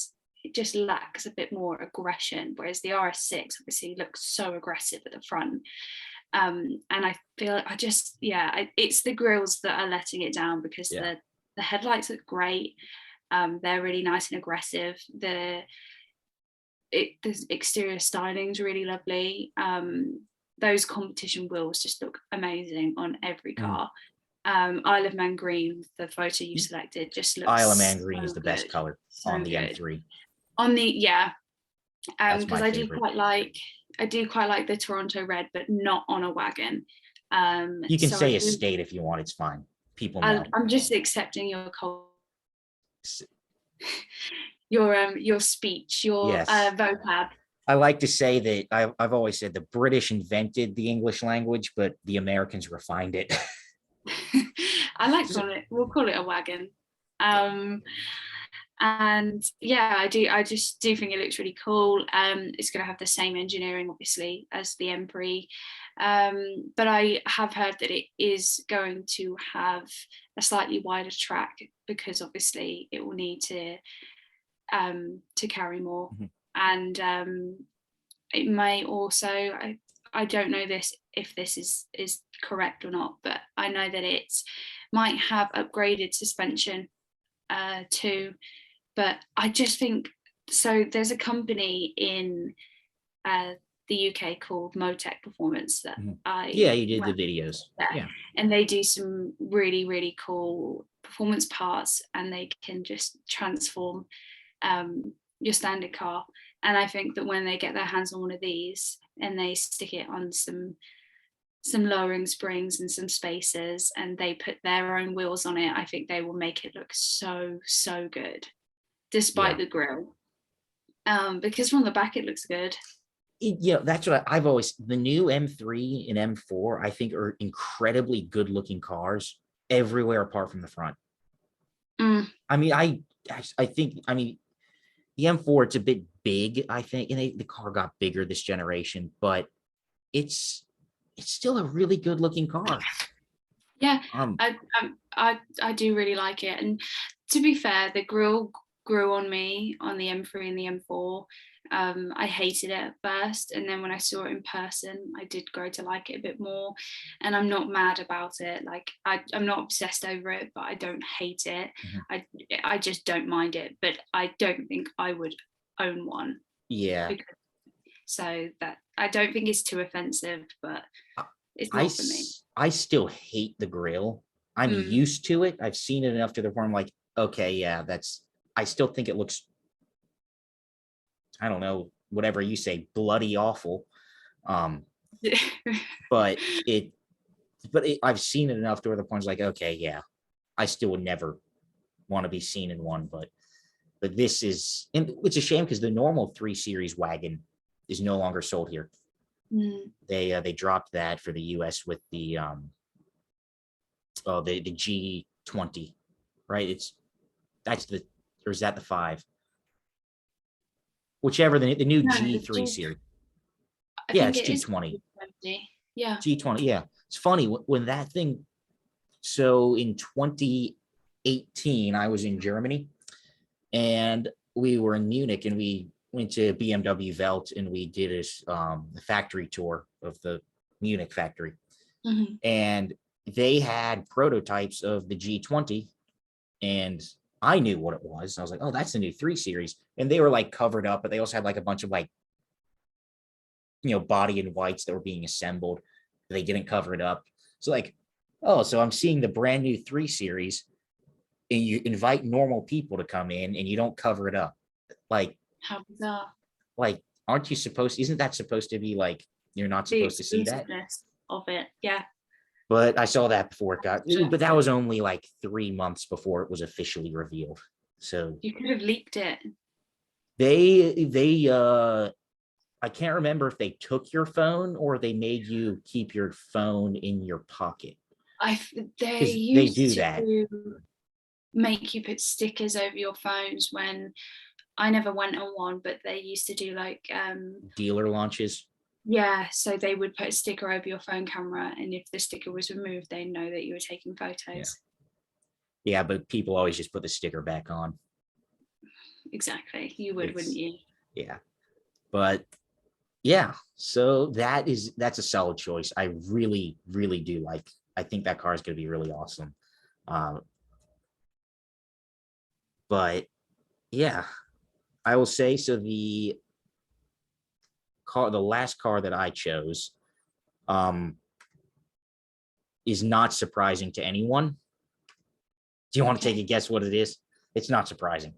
just lacks a bit more aggression, whereas the RS6 obviously looks so aggressive at the front. And I feel I just it's the grills that are letting it down, because Yeah. the headlights look great. They're really nice and aggressive. The exterior styling is really lovely. Those competition wheels just look amazing on every Mm. car. Isle of Man green, the photo you selected, just Isle of Man looks green is so the best good, color on so the good. M3. On the That's because my favorite. I do quite like the Toronto red, but not on a wagon. You can So I say do. estate if you want. It's fine. People know. I'm just accepting your speech, your Yes. vocab. I like to say that I've always said the British invented the English language, but the Americans refined it. I like calling it. We'll call it a wagon. And yeah, I just do think it looks really cool. It's going to have the same engineering obviously as the M3, but I have heard that it is going to have a slightly wider track, because obviously it will need to carry more. Mhm. And it may also, I don't know if this is correct or not, but I know that it might have upgraded suspension too. But I just think, so there's a company in the UK called Motec Performance that Mhm. Yeah, I you did the went videos. there, Yeah. and they do some really, really cool performance parts, and they can just transform your standard car. And I think that when they get their hands on one of these and they stick it on some lowering springs and some spacers, and they put their own wheels on it, I think they will make it look so, so good, despite Yeah. the grille. Because from the back it looks good. That's what I've always, the new M3 and M4, I think are incredibly good looking cars everywhere apart from the front. I mean, I think, I mean, the M4, it's a bit big, I think, and the car got bigger this generation, but it's still a really good looking car. Yeah, Um, I do really like it. And to be fair, the grille grew on me on the M3 and the M4. I hated it at first, and then when I saw it in person, I did grow to like it a bit more. And I'm not mad about it. Like I'm not obsessed over it, but I don't hate it. Mhm. I just don't mind it. But I don't think I would own one. yeah, Because, so that I don't think it's too offensive, but it's I not for me. I still hate the grill. I'm Mm. used to it. I've seen it enough to the point I'm like, okay, yeah, that's. I still think it looks, I don't know, whatever you say, bloody awful. Um, but I've seen it enough to where the point's like, okay, yeah, I still would never want to be seen in one, but this is, and it's a shame because the normal 3 Series wagon is no longer sold here. Mm. They dropped that for the US with the the G20, right? That's the, or is that the 5? Whichever, the new No, G3 series. I Yeah, think it's it is G20. 20. Yeah. G20, yeah. It's funny when that thing, so in 2018 I was in Germany and we were in Munich and we went to BMW Welt and we did a factory tour of the Munich factory. Mm-hmm. And they had prototypes of the G20 and I knew what it was. I was like, oh, that's the new 3 Series. And they were like covered up, but they also had like a bunch of like, body in whites that were being assembled. They didn't cover it up. So like, oh, so I'm seeing the brand new 3 Series and you invite normal people to come in and you don't cover it up. Like, How bizarre. aren't you supposed, isn't that supposed to be like, you're not The supposed to see that? exclusiveness of it. Yeah. But I saw that before it got, Sure. but that was only like 3 months before it was officially revealed. So You could have leaked it. they I can't remember if they took your phone or they made you keep your phone in your pocket They because they do used that. to make you put stickers over your phones when I never went on one, but they used to do like Dealer launches. yeah, so they would put a sticker over your phone camera, and if the sticker was removed, they know that you were taking Yeah. photos. Yeah, but people always just put the sticker back on. Exactly. You would, wouldn't you? Yeah. But yeah, so that's a solid choice. I really, really do like. I think that car is going to be really awesome. But yeah, I will say so. The last car that I chose, is not surprising to anyone. Do you want to take a guess what it is? It's not surprising.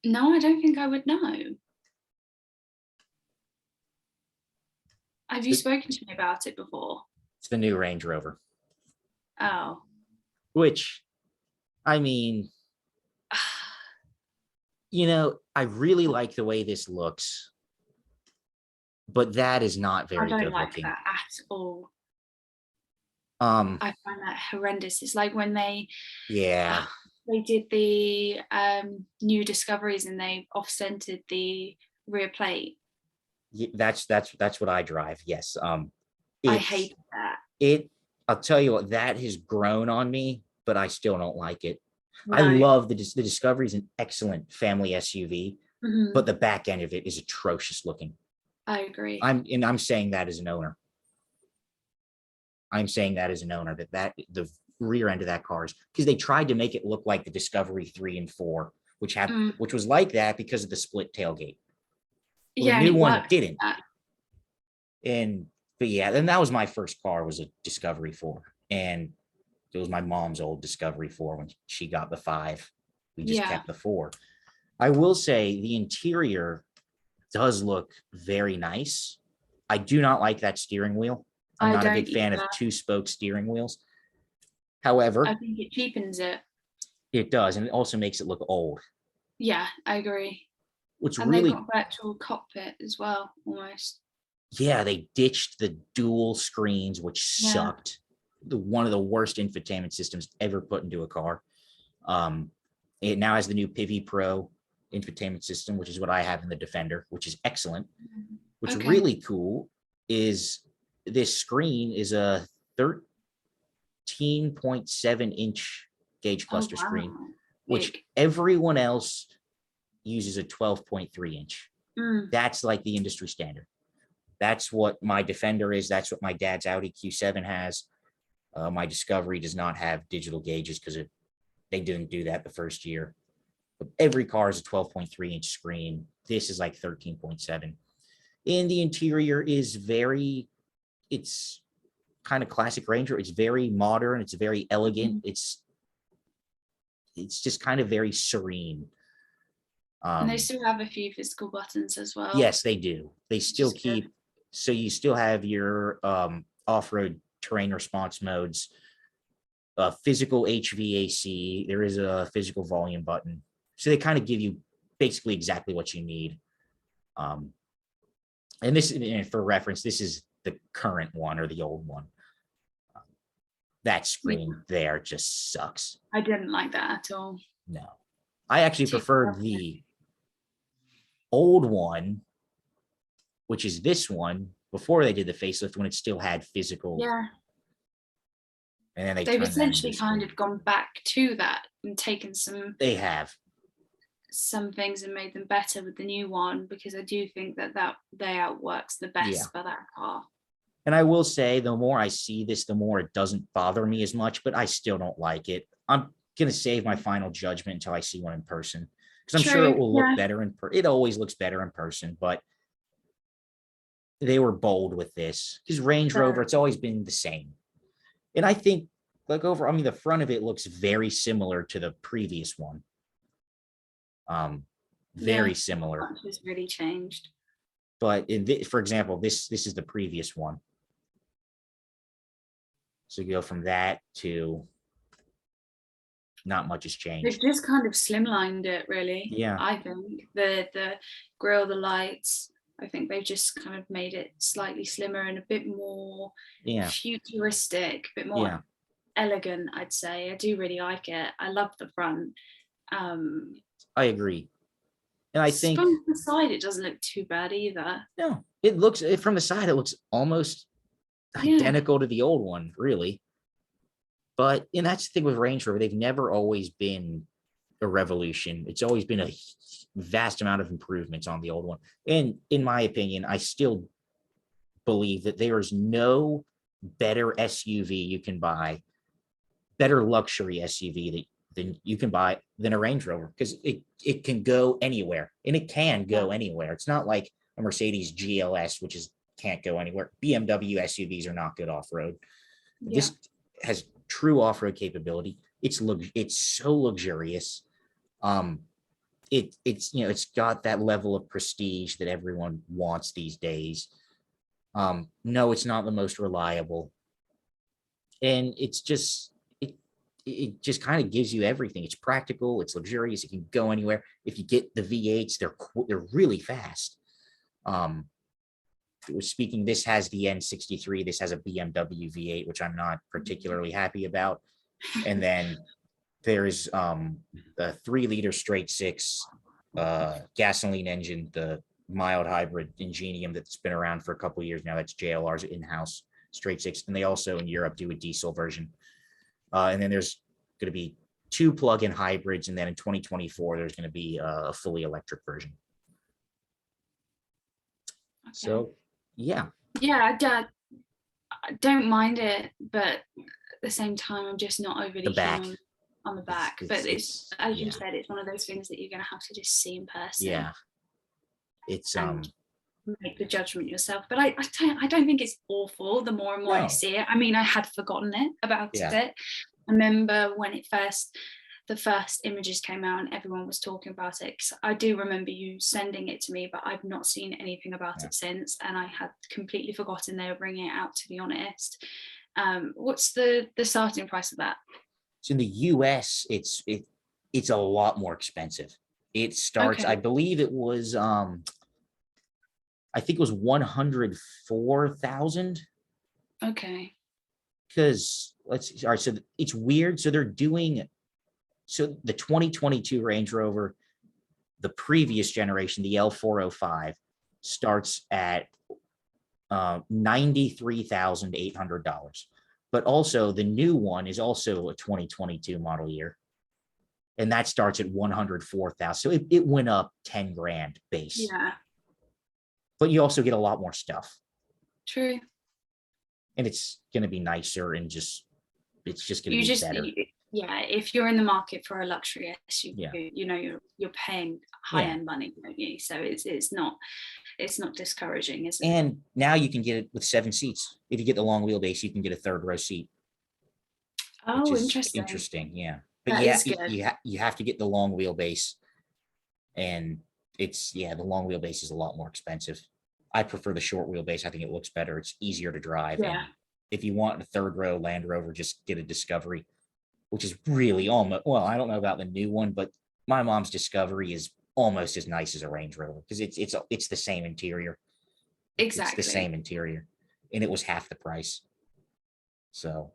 No, I don't think I would know. Have you spoken to me about it before? It's the new Range Rover, Oh. which, I mean, I really like the way this looks, but that is not I very don't good like looking. that at all. I find that horrendous. It's like when Yeah, they did the new discoveries and they off-centered the rear plate. that's what I drive. Yes. I It's hate that. it. I'll tell you what, that has grown on me, but I still don't like it. I No. love the Discovery is an excellent family SUV, but Mhm. the back end of it is atrocious looking. I agree. I'm saying that as an owner. I'm saying that as an owner that the rear end of that car is because they tried to make it look like the Discovery 3 and 4, Mm. which was like that because of the split tailgate. Well, the Yeah, and new it one worked. didn't. And but yeah, then that was my first car was a Discovery 4. And it was my mom's old Discovery 4 when she got the 5. We just Yeah, kept the 4. I will say the interior does look very nice. I do not like that steering wheel. I'm I not a don't big fan of either. 2-spoke steering wheels. I However, think it cheapens it. it does, and it also makes it look old. Yeah, I agree. What's And they've really, got virtual cockpit as well, almost. yeah, they ditched the dual screens, which Yeah. sucked. One of the worst infotainment systems ever put into a car. Um, it now has the new Pivi Pro infotainment system, which is what I have in the Defender, which is excellent. What's Okay. really cool is this screen is a 13.7-inch gauge Oh cluster screen, wow. which Big. everyone else uses a 12.3-inch. Mm. That's like the industry standard. That's what my Defender is. That's what my dad's Audi Q7 has. My Discovery does not have digital gauges because they didn't do that the first year. But every car is a 12.3-inch screen. This is like 13.7. And the interior is it's kind of classic Ranger. It's very modern. It's very elegant. Mhm. It's just kind of very serene. And they Um, still have a few physical buttons as well, yes, they do. They which still is good. keep, so you still have your off-road terrain response modes, physical HVAC. There is a physical volume button. So they kind of give you basically exactly what you need. Um, and this, and for reference, this is the current one or the old one. That Yeah, screen there just sucks. I didn't like that at all. No, I actually Too preferred ugly. the old one, which is this one, before they did the facelift when it still had physical, Yeah, and then they they've turned that into a essentially kind screen. of gone back to that and taken They have. some things and made them better with the new one because I do think that layout works the Yeah. best for that car. And I will say, the more I see this, the more it doesn't bother me as much, but I still don't like it. I'm going to save my final judgment until I see one in person because I'm sure it True. will look Yeah. better it always looks better in person, but they were bold with this because Range Rover, it's always been the same. And I think, like, I mean, the front of it looks very similar to the previous one. Yeah. Very similar. Much has really changed. But for example, this is the previous one. So you go from that to not much has They've changed. just kind of slimlined it, really. Yeah. I think the grill, the lights. I think they've just kind of made it slightly slimmer and a bit more Yeah. futuristic, a bit more Yeah. elegant. I'd say I do really like it. I love the front. Um, I agree. And I think, from the side, it doesn't look too bad either. no, from the side, it looks almost Yeah, identical to the old one, really. But and that's the thing with Range Rover, they've never always been a revolution. It's always been a vast amount of improvements on the old one. And in my opinion, I still believe that there is no better SUV you can buy, better luxury SUV than you can buy than a Range Rover because it can go anywhere and it can yeah, go anywhere. It's not like a Mercedes GLS, which is can't go anywhere. BMW SUVs are not good off road. yeah. This has true off road capability. It's so luxurious. Um, it's got that level of prestige that everyone wants these days. No, it's not the most reliable, and it just kind of gives you everything. It's practical, it's luxurious, it can go anywhere. If you get the V8s, they're really fast. Um, speaking, this has the N63. This has a BMW V8, which I'm not particularly happy about. And then there's a 3-liter straight six gasoline engine, the mild hybrid Ingenium that's been around for a couple of years now. That's JLR's in-house straight six. And they also in Europe do a diesel version. And then there's going to be 2 plug-in hybrids. And then in 2024, there's going to be a fully electric version. Okay. So, yeah. Yeah, I don't mind it, but at the same time, I'm just not overly keen on the back. But it's as you said, it's one of those things that you're going to have to just see in person. Yeah. It's make the judgment yourself. But I don't think it's awful the more and more I see it. I mean, I had forgotten about it. I remember when the first images came out and everyone was talking about it. I do remember you sending it to me, but I've not seen anything about it since, and I had completely forgotten they were bringing it out, to be honest. What's the starting price of that? So in the US, it's a lot more expensive. It starts, I believe it was I think it was 104,000. Okay. Because all right, so it's weird. So they're doing, so the 2022 Range Rover, the previous generation, the L405, starts at $93,800. But also the new one is also a 2022 model year. And that starts at 104,000. So it went up 10 grand base. Yeah. But you also get a lot more stuff. True. And it's going to be nicer and it's just going to be better. If you're in the market for a luxury SUV, you're paying high-end money, don't you? So it's not discouraging, is it? And now you can get it with 7 seats. If you get the long wheelbase, you can get a 3rd row seat. Oh, interesting. Yeah. But you have to get the long wheelbase, and the long wheelbase is a lot more expensive. I prefer the short wheelbase. I think it looks better. It's easier to drive. Yeah. And if you want a 3rd row Land Rover, just get a Discovery, which is really almost, well, I don't know about the new one, but my mom's Discovery is almost as nice as a Range Rover because it's the same interior. Exactly. It's the same interior, and it was half the price. So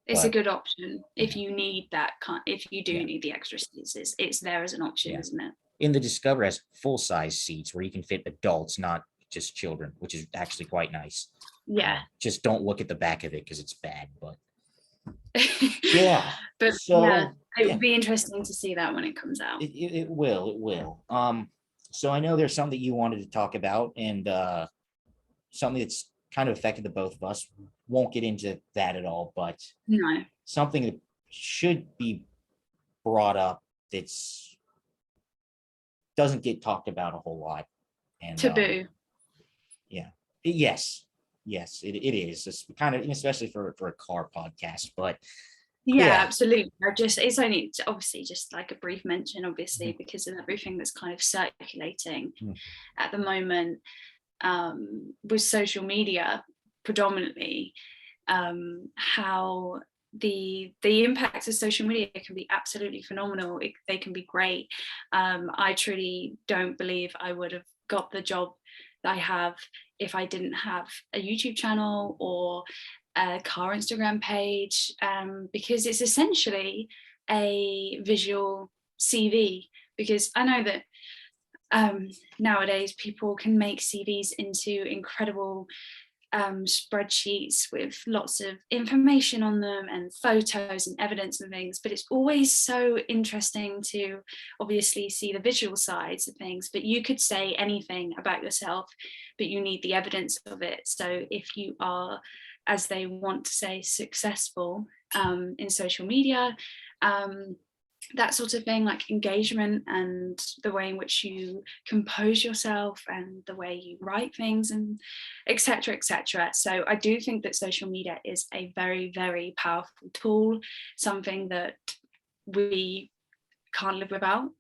it's a good option if you need that if you do need the extra seats. It's there as an option, isn't it? In the Discovery has full-size seats where you can fit adults, not just children, which is actually quite nice. Yeah. Just don't look at the back of it because it's bad, but but so, it would be interesting to see that when it comes out. It will. So I know there's something that you wanted to talk about, and something that's kind of affected the both of us. Won't get into that at all, but something that should be brought up that's doesn't get talked about a whole lot. And taboo. Yes, it is. It's kind of, especially for a car podcast, but absolutely. It's only obviously just like a brief mention, obviously, because of everything that's kind of circulating at the moment with social media predominantly, how the impact of social media can be absolutely phenomenal. They can be great. I truly don't believe I would have got the job that I have if I didn't have a YouTube channel or a car Instagram page, because it's essentially a visual CV. Because I know that nowadays people can make CVs into incredible spreadsheets with lots of information on them and photos and evidence and things, but it's always so interesting to obviously see the visual sides of things. But you could say anything about yourself, but you need the evidence of it. So if you are, as they want to say, successful in social media, that sort of thing, like engagement and the way in which you compose yourself and the way you write things and etc. So I do think that social media is a very, very powerful tool, something that we can't live without,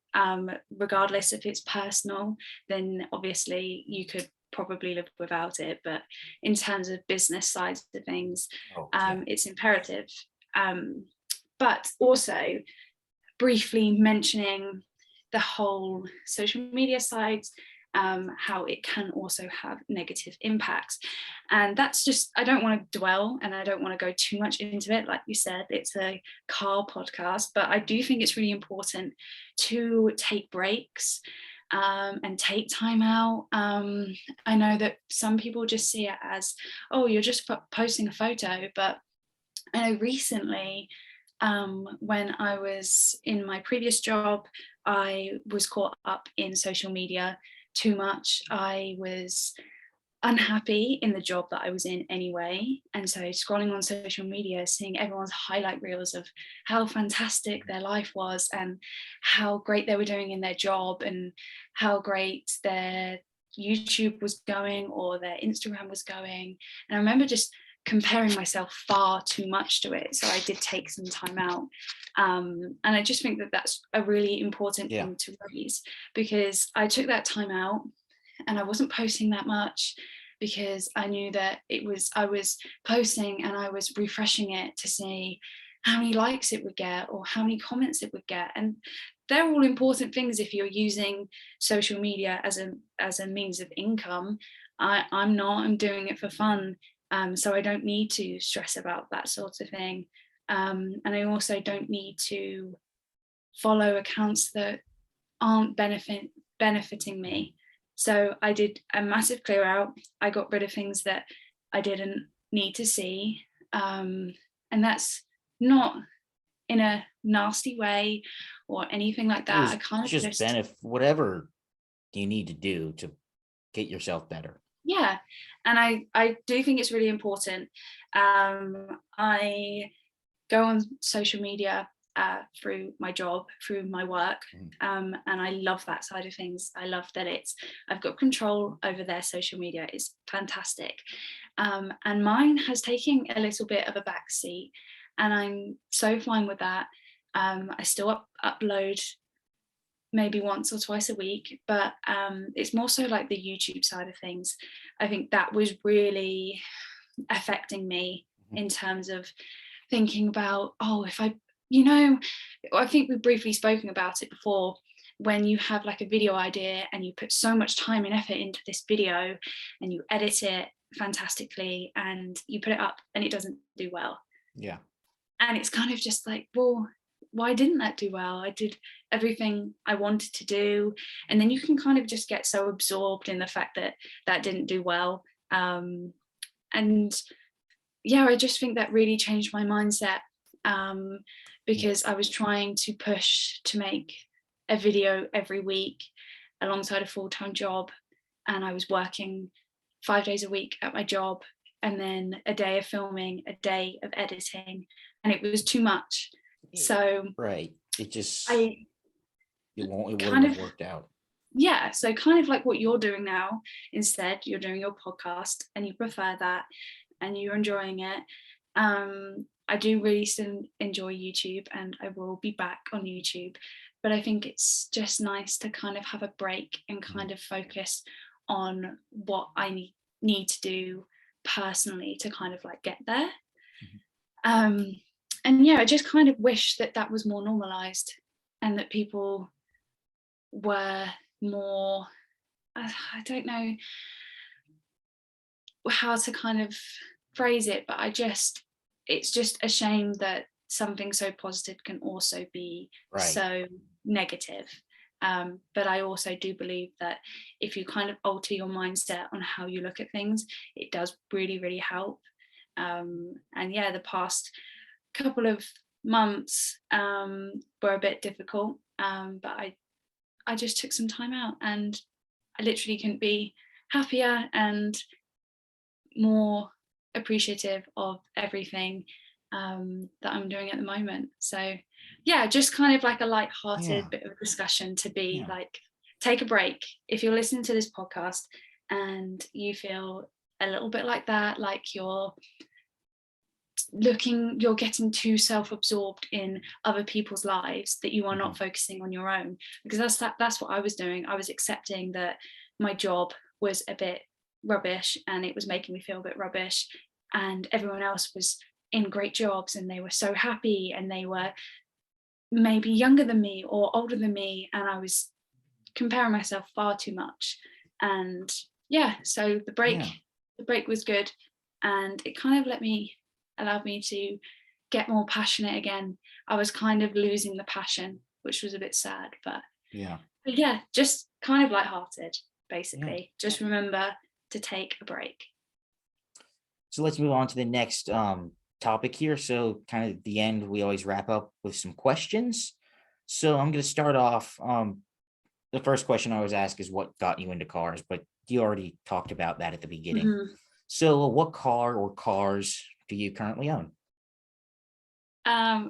regardless if it's personal. Then obviously you could probably live without it, but in terms of business sides of things, it's imperative. But also briefly mentioning the whole social media sides how it can also have negative impacts. And that's just, I don't want to dwell and I don't want to go too much into it. Like you said, it's a car podcast, but I do think it's really important to take breaks and take time out. I know that some people just see it as, oh, you're just posting a photo, but I know recently, when I was in my previous job, I was caught up in social media too much. I was unhappy in the job that I was in anyway. And so scrolling on social media, seeing everyone's highlight reels of how fantastic their life was and how great they were doing in their job and how great their YouTube was going or their Instagram was going. And I remember just comparing myself far too much to it. So I did take some time out. And I just think that that's a really important thing to raise, because I took that time out and I wasn't posting that much because I knew that I was posting and I was refreshing it to see how many likes it would get or how many comments it would get. And they're all important things if you're using social media as a means of income. I'm not, I'm doing it for fun. So I don't need to stress about that sort of thing. And I also don't need to follow accounts that aren't benefiting me. So I did a massive clear out. I got rid of things that I didn't need to see. And that's not in a nasty way or anything like that. I kind of just benefit whatever you need to do to get yourself better. Yeah. And I do think it's really important. I go on social media through my job, through my work, and I love that side of things. I love that I've got control over their social media. It's fantastic. And mine has taken a little bit of a backseat, and I'm so fine with that. I still upload maybe once or twice a week, but it's more so like the YouTube side of things. I think that was really affecting me in terms of thinking about, oh, if I think we've briefly spoken about it before, when you have like a video idea and you put so much time and effort into this video and you edit it fantastically and you put it up and it doesn't do well. Yeah. And it's kind of just like, well, why didn't that do well? I did everything I wanted to do. And then you can kind of just get so absorbed in the fact that that didn't do well. And yeah, I just think that really changed my mindset, because I was trying to push to make a video every week alongside a full-time job. And I was working 5 days a week at my job, and then a day of filming, a day of editing, and it was too much. So right, it just it wouldn't have worked out. Yeah, so kind of like what you're doing now. Instead, you're doing your podcast and you prefer that and you're enjoying it. I do really still enjoy YouTube, and I will be back on YouTube, but I think it's just nice to kind of have a break and kind of focus on what I need to do personally to kind of like get there. And yeah, I just kind of wish that that was more normalized and that people were more, I don't know how to kind of phrase it, but it's just a shame that something so positive can also be so negative. But I also do believe that if you kind of alter your mindset on how you look at things, it does really, really help. And yeah, the past couple of months were a bit difficult, but I just took some time out, and I literally couldn't be happier and more appreciative of everything that I'm doing at the moment. So yeah, just kind of like a light-hearted bit of discussion to be like, take a break. If you're listening to this podcast and you feel a little bit like that, like you're getting too self-absorbed in other people's lives, that you are not focusing on your own, because that's what I was doing. I was accepting that my job was a bit rubbish and it was making me feel a bit rubbish, and everyone else was in great jobs and they were so happy and they were maybe younger than me or older than me, and I was comparing myself far too much. And yeah, so the brake was good, and it kind of allowed me to get more passionate again. I was kind of losing the passion, which was a bit sad, but yeah, just kind of lighthearted, basically. Just remember to take a break. So let's move on to the next topic here. So kind of at the end, we always wrap up with some questions. So I'm going to start off. The first question I always ask is what got you into cars, but you already talked about that at the beginning. Mm-hmm. So what car or cars do you currently own?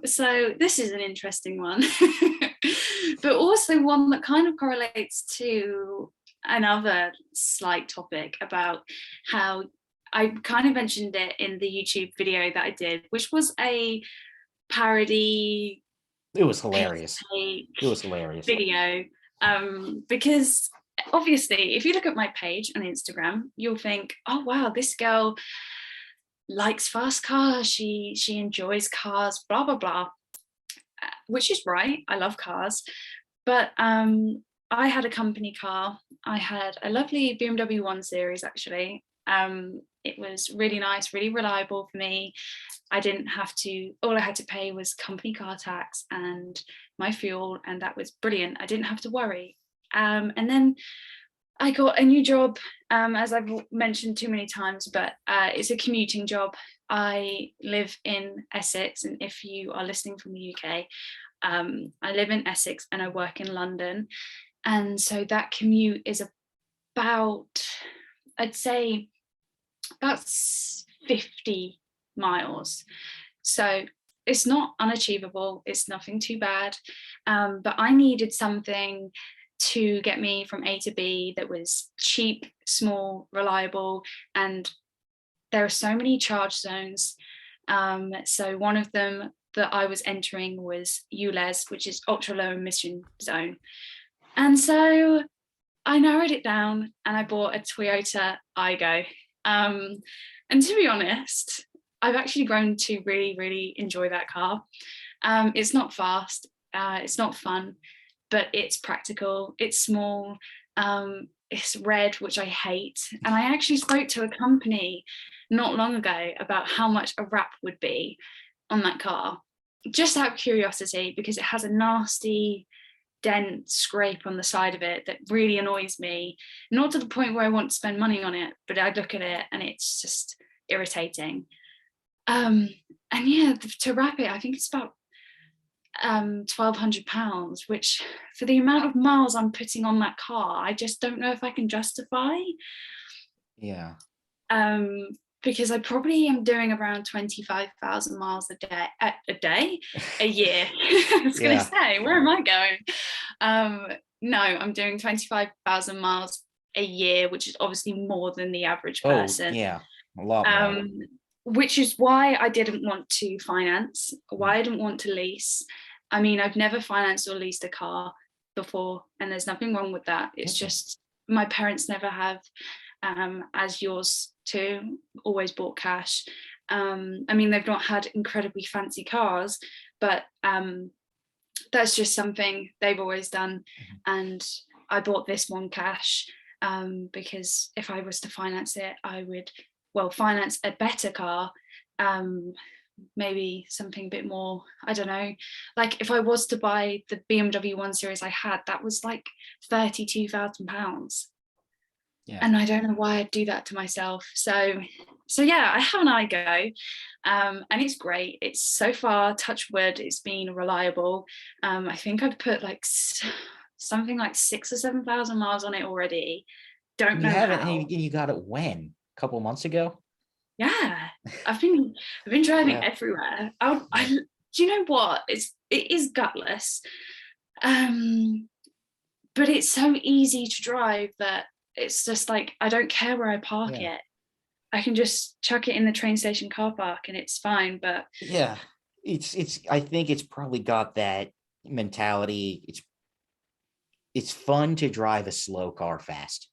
So this is an interesting one, but also one that kind of correlates to another slight topic about how I kind of mentioned it in the YouTube video that I did, which was a parody. It was hilarious. Video, because obviously, if you look at my page on Instagram, you'll think, "Oh wow, this girl likes fast cars. She enjoys cars. Blah blah blah," which is right. I love cars, but I had a company car. I had a lovely BMW 1 Series actually. It was really nice, really reliable for me. I didn't have to, all I had to pay was company car tax and my fuel, and that was brilliant. I didn't have to worry. And then I got a new job, as I've mentioned too many times, but it's a commuting job. I live in Essex, and if you are listening from the UK, I live in Essex and I work in London. And so that commute is about, I'd say, about 50 miles. So it's not unachievable. It's nothing too bad. But I needed something to get me from A to B that was cheap, small, reliable. And there are so many charge zones. So one of them that I was entering was ULEZ, which is ultra low emission zone. And so I narrowed it down and I bought a Toyota Aygo. And to be honest, I've actually grown to really, really enjoy that car. It's not fast, it's not fun, but it's practical, it's small, it's red, which I hate. And I actually spoke to a company not long ago about how much a wrap would be on that car, just out of curiosity, because it has a nasty dent scrape on the side of it that really annoys me, not to the point where I want to spend money on it, but I look at it and it's just irritating. And yeah, to wrap it, I think it's about £1,200, which for the amount of miles I'm putting on that car, I just don't know if I can justify. Yeah. Because I probably am doing around 25,000 miles a year. I was going to say, where am I going? No, I'm doing 25,000 miles a year, which is obviously more than the average person. Yeah, a lot more. Which is why I didn't want to finance, why I didn't want to lease. I mean, I've never financed or leased a car before, and there's nothing wrong with that. It's just my parents never have, as yours too, always bought cash. I mean, they've not had incredibly fancy cars, but that's just something they've always done. And I bought this one cash because if I was to finance it, I would, finance a better car, maybe something a bit more, I don't know, like if I was to buy the BMW 1 Series I had, that was like £32,000. And I don't know why I'd do that to myself. So yeah, I have an Aygo, and it's great. It's so far, touch wood, it's been reliable. I think I've put like something like 6,000 or 7,000 miles on it already. Don't know how. You got it when? A couple months ago? Yeah, I've been driving everywhere. Do you know what? It is gutless, but it's so easy to drive that it's just like I don't care where I park it. I can just chuck it in the train station car park and it's fine. But yeah, it's. I think it's probably got that mentality. It's fun to drive a slow car fast.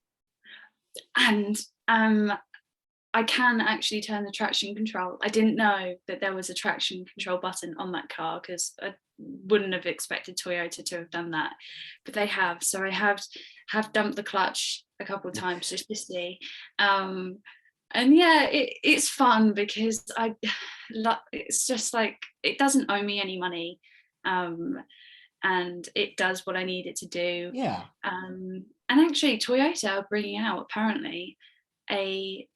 And I can actually turn the traction control. I didn't know that there was a traction control button on that car because I wouldn't have expected Toyota to have done that, but they have. So I have have dumped the clutch a couple of times just to see. And yeah, it's fun because it's just like, it doesn't owe me any money, and it does what I need it to do. Yeah. And actually, Toyota are bringing out apparently a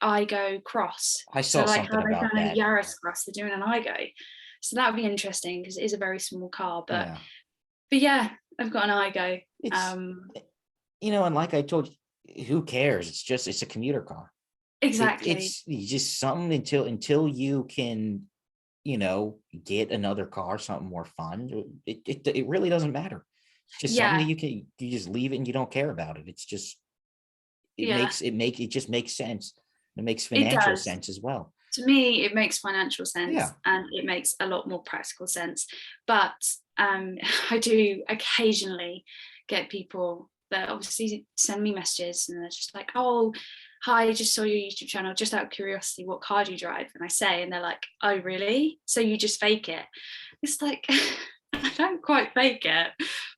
iGo cross. I saw So like something how they've about done a that. Yaris cross, they're doing an iGo. So that would be interesting because it is a very small car. But yeah, I've got an iGo. It's and like I told you, who cares? It's a commuter car. Exactly. It's just something until you can, get another car, something more fun. It really doesn't matter. It's just something that you just leave it and you don't care about it. It's just it just makes sense. It makes financial sense as well. To me, it makes financial sense, Yeah. and it makes a lot more practical sense. But I do occasionally get people that obviously send me messages and they're just like, oh, hi, I just saw your YouTube channel, just out of curiosity, what car do you drive? And I say, and they're like, oh, really? So you just fake it? It's like, I don't quite fake it,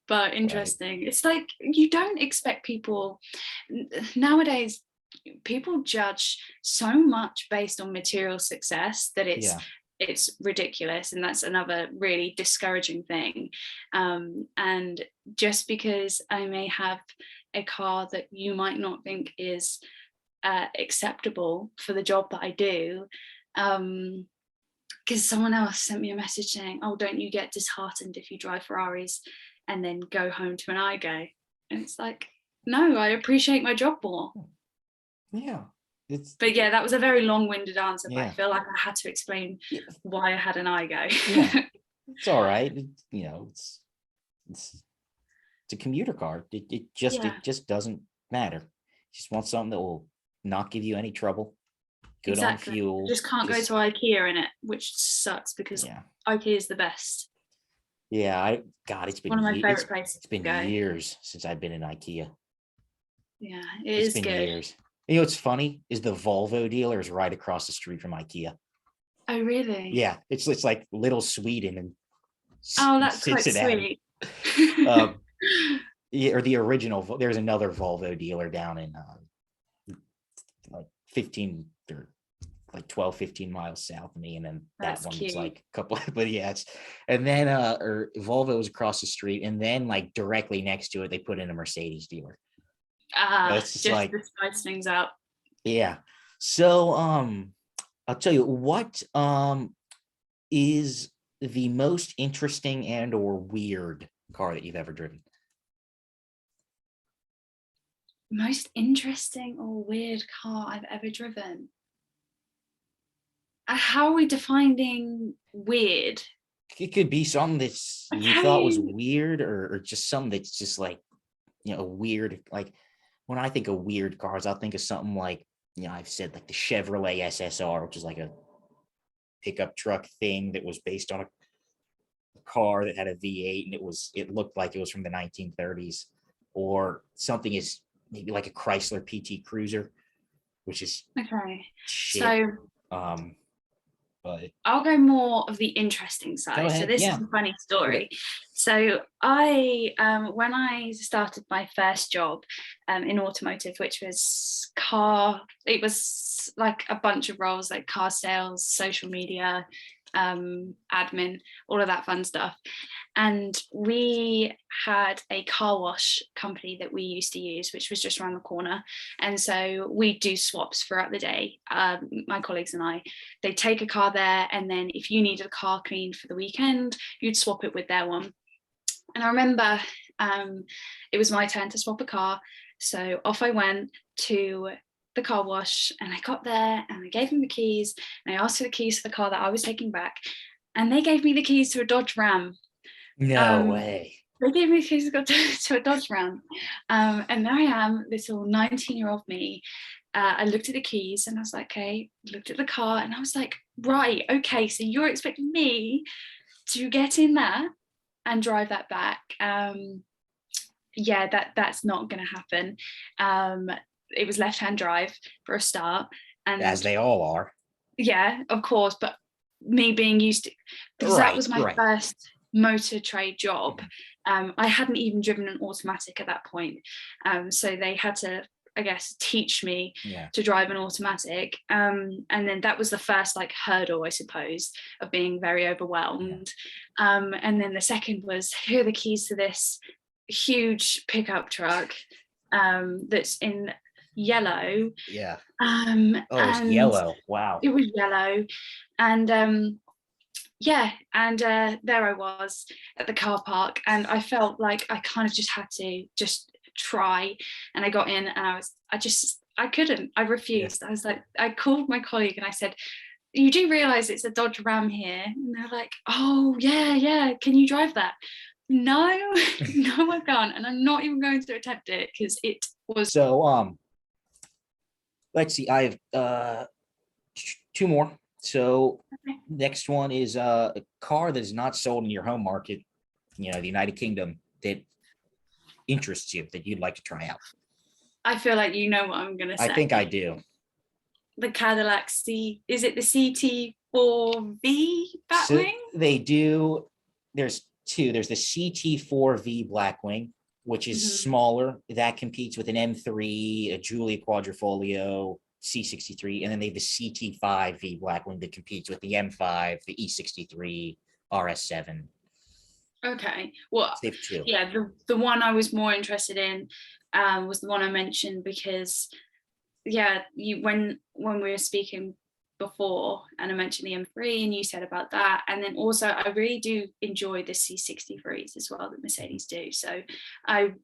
but interesting. Right. It's like, you don't expect people nowadays, people judge so much based on material success that it's ridiculous, and that's another really discouraging thing. And just because I may have a car that you might not think is acceptable for the job that I do, because someone else sent me a message saying, oh, don't you get disheartened if you drive Ferraris and then go home to an iGo? And it's like, no, I appreciate my job more. Yeah. But yeah, that was a very long-winded answer, but I feel like I had to explain why I had an iGo. Yeah, it's all right. It's a commuter car. It just doesn't matter. You just want something that will not give you any trouble. Good on fuel. You just can't go to IKEA in it, which sucks because IKEA is the best. Yeah, it's been one of my favorite places. It's been years since I've been in IKEA. Yeah, it's been good. Years. You know what's funny is the Volvo dealer is right across the street from IKEA. Oh, really? Yeah, it's like little Sweden and that's Cincinnati. Quite sweet. Or the original. There's another Volvo dealer down in like 15 or like 12, 15 miles south of me, and then that one's cute. Like a couple. But yeah, and then or Volvo was across the street, and then like directly next to it, they put in a Mercedes dealer. Just like, to spice things up. Yeah. So I'll tell you what is the most interesting and or weird car that you've ever driven? Most interesting or weird car I've ever driven? How are we defining weird? It could be something that you thought was weird, or just something that's just like, weird. Like when I think of weird cars, I'll think of something like, I've said like the Chevrolet SSR, which is like a pickup truck thing that was based on a car that had a V8, and it looked like it was from the 1930s, or something is maybe like a Chrysler PT Cruiser, which is shit. So but I'll go more of the interesting side. So this is a funny story. So I, when I started my first job in automotive, which was it was like a bunch of roles like car sales, social media, admin, all of that fun stuff. And we had a car wash company that we used to use, which was just around the corner. And so we do swaps throughout the day. My colleagues and I, they'd take a car there, and then if you needed a car cleaned for the weekend, you'd swap it with their one. And I remember it was my turn to swap a car. So off I went to the car wash, and I got there and I gave them the keys, and I asked for the keys for the car that I was taking back, and they gave me the keys to a Dodge Ram. No way. They gave me the keys to a Dodge Ram. And there I am, this little 19-year-old me. I looked at the keys and I was like, okay, looked at the car and I was like, right, okay, so you're expecting me to get in there and drive that back. That's not going to happen. It was left-hand drive for a start. And as they all are. Yeah, of course. But me being used to, because that was my first motor trade job, I hadn't even driven an automatic at that point. So they had to, I guess, teach me to drive an automatic. And then that was the first like hurdle, I suppose, of being very overwhelmed. And then the second was, here are the keys to this huge pickup truck that's in yellow. It's yellow. Wow. It was yellow. And there I was at the car park, and I felt like I kind of just had to just try. And I got in, and I couldn't. I refused. I was like, I called my colleague and I said, you do realize it's a Dodge Ram here? And they're like, oh yeah, can you drive that? No, no, I can't, and I'm not even going to attempt it because it was. So let's see, I have two more. So next one is a car that is not sold in your home market, the United Kingdom, that interests you, that you'd like to try out. I feel like you know what I'm going to say. I think I do. The Cadillac is it the CT4V Batwing? So they do. There's two. There's the CT4V Blackwing, which is smaller. That competes with an M3, a Giulia Quadrifoglio, C63, and then they have the CT5V Blackwing that competes with the M5, the E63, RS7. Okay, well, so they have two. Yeah, the one I was more interested in was the one I mentioned because, when we were speaking before, and I mentioned the M3, and you said about that, and then also I really do enjoy the C63s as well that Mercedes do. So I've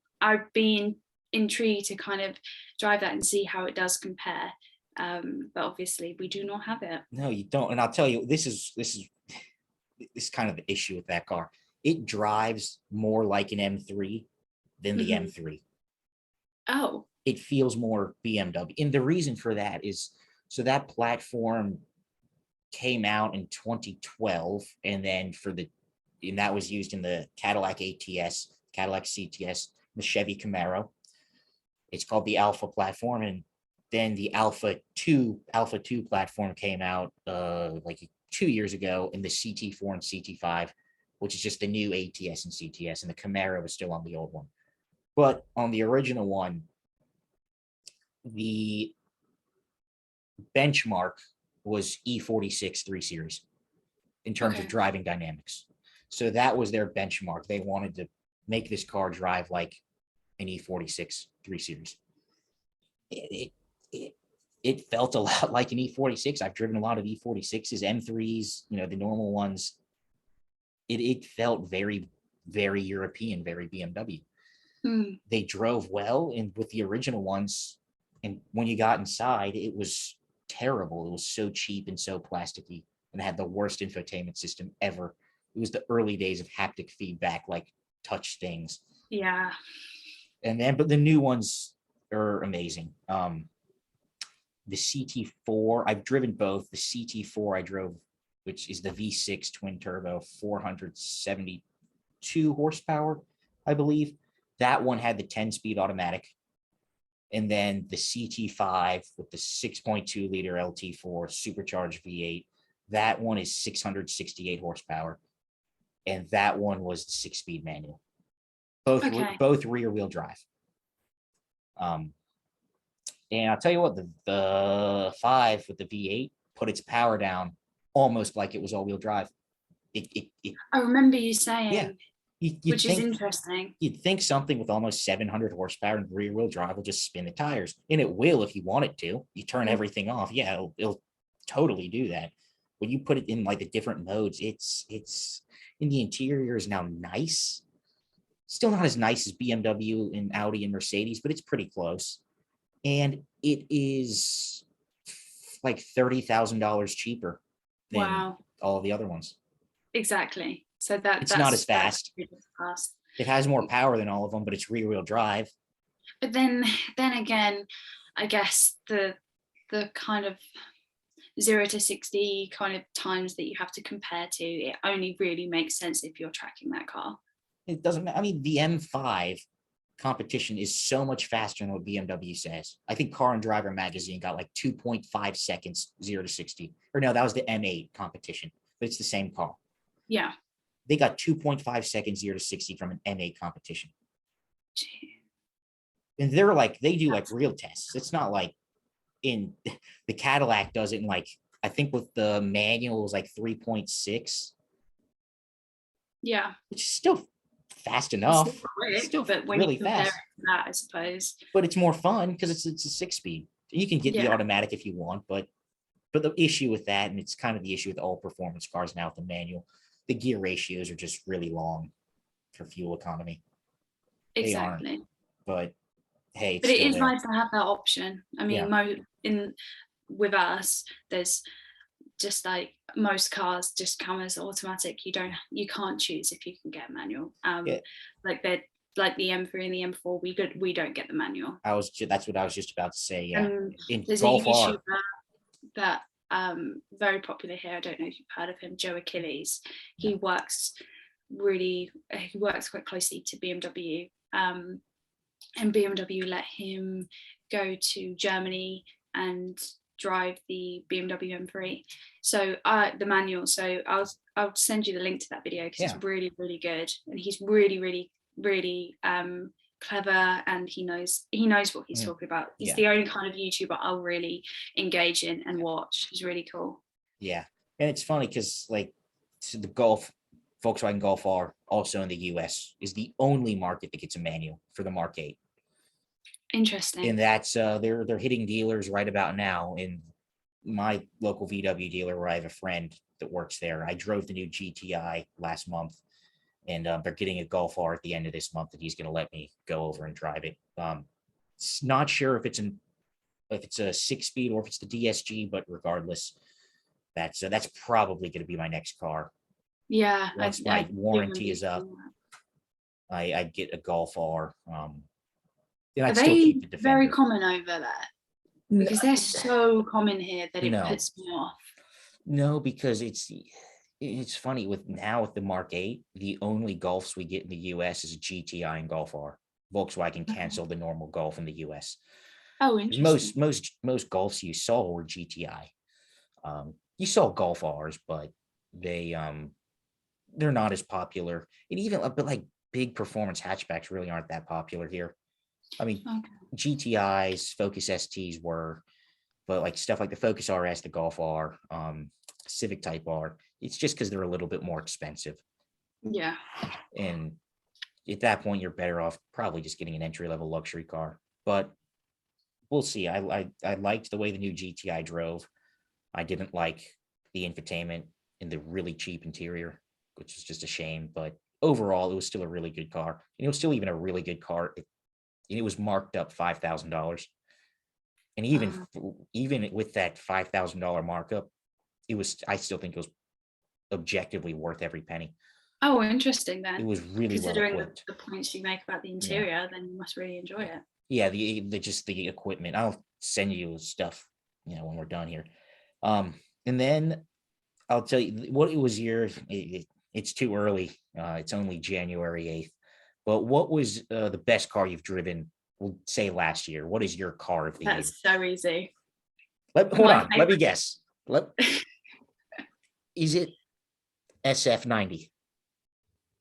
been intrigued to kind of drive that and see how it does compare. But obviously we do not have it. No, you don't. And I'll tell you, this is kind of the issue with that car. It drives more like an M3 than the M3. Oh. It feels more BMW. And the reason for that is, so that platform came out in 2012, and then and that was used in the Cadillac ATS, Cadillac CTS, the Chevy Camaro. It's called the Alpha platform, and then the Alpha 2 platform came out like 2 years ago in the CT4 and CT5, which is just the new ATS and CTS, and the Camaro is still on the old one. But on the original one, the benchmark was E46 3 Series in terms of driving dynamics. So that was their benchmark. They wanted to make this car drive like an E46 3 Series. It felt a lot like an E46. I've driven a lot of E46s, M3s, the normal ones. It felt very, very European, very BMW. They drove well, and with the original ones, and when you got inside, it was terrible. It was so cheap and so plasticky, and it had the worst infotainment system ever. It was the early days of haptic feedback, like touch things. Yeah. But the new ones are amazing. The CT4, I've driven both. The CT4 I drove, which is the V6 twin turbo, 472 horsepower, I believe. That one had the 10-speed automatic. And then the CT5 with the 6.2 liter LT4 supercharged V8, that one is 668 horsepower. And that one was the 6-speed manual. Both rear wheel drive. And I'll tell you what, the 5 with the V8 put its power down almost like it was all-wheel drive. I remember you saying, yeah, which is interesting. You'd think something with almost 700 horsepower and rear-wheel drive will just spin the tires, and it will if you want it to. You turn everything off, it'll totally do that. When you put it in like the different modes, it's in the interior is now nice. Still not as nice as BMW and Audi and Mercedes, but it's pretty close. And it is like $30,000 cheaper than all the other ones. Exactly. So it's not as fast. It has more power than all of them, but it's rear-wheel drive. But then again, I guess the kind of 0 to 60 kind of times that you have to compare to, it only really makes sense if you're tracking that car. It doesn't matter. I mean, the M5 competition is so much faster than what BMW says. I think Car and Driver magazine got like 2.5 seconds 0 to 60. Or no, that was the M8 competition, but it's the same car. Yeah. They got 2.5 seconds 0 to 60 from an M8 competition. And they're like, they do like real tests. It's not like in the Cadillac does it in like, I think with the manual it was like 3.6. Yeah. Which is still fast enough. It's still but when really you compare fast. it to that, I suppose. But it's more fun because it's a 6-speed. You can get the automatic if you want, but the issue with that, and it's kind of the issue with all performance cars now with the manual, the gear ratios are just really long for fuel economy. Exactly. But hey, but it is nice to have that option. I mean, with us, there's just like most cars just come as automatic. You can't choose if you can get manual. Like the M3 and the M4, we don't get the manual. That's what I was just about to say. Yeah. There's Golf a YouTuber that very popular here. I don't know if you've heard of him, Joe Achilles. He works quite closely to BMW. And BMW let him go to Germany and drive the BMW M3. So the manual. So I'll send you the link to that video because it's really, really good. And he's really, really, really clever, and he knows what he's talking about. He's the only kind of YouTuber I'll really engage in and watch. It's really cool. Yeah. And it's funny because like the Volkswagen Golf R, also in the US, is the only market that gets a manual for the Mark 8. Interesting. And that's they're hitting dealers right about now. In my local VW dealer where I have a friend that works there, I drove the new GTI last month, and they're getting a Golf R at the end of this month that he's going to let me go over and drive it. Not sure if it's a 6-speed or if it's the DSG, but regardless, that's probably going to be my next car. Yeah. Once my warranty is up, I get a Golf R. And Are they very common over there? Because they're so common here that it puts me off. No, because it's funny with the Mark 8, the only Golfs we get in the US is a GTI and Golf R. Volkswagen canceled the normal Golf in the US. Oh, interesting. Most Golfs you saw were GTI. You saw Golf R's, but they're not as popular. And even but like big performance hatchbacks really aren't that popular here. I mean, GTIs, Focus STs were, but like stuff like the Focus RS, the Golf R, Civic Type R, it's just because they're a little bit more expensive. Yeah. And at that point, you're better off probably just getting an entry-level luxury car. But we'll see. I liked the way the new GTI drove. I didn't like the infotainment and the really cheap interior, which is just a shame. But overall, it was still a really good car. And it was still even a really good car. It was marked up $5,000. And even with that $5,000 markup, I still think it was objectively worth every penny. Oh, interesting then. It was really considering well equipped. The points you make about the interior, then you must really enjoy it. Yeah, the equipment. I'll send you stuff, when we're done here. And then I'll tell you what it was it's too early. It's only January 8th. But what was the best car you've driven, we'll say last year? What is your car of the year? That's so easy. Hold on. Let me guess. Is it SF90?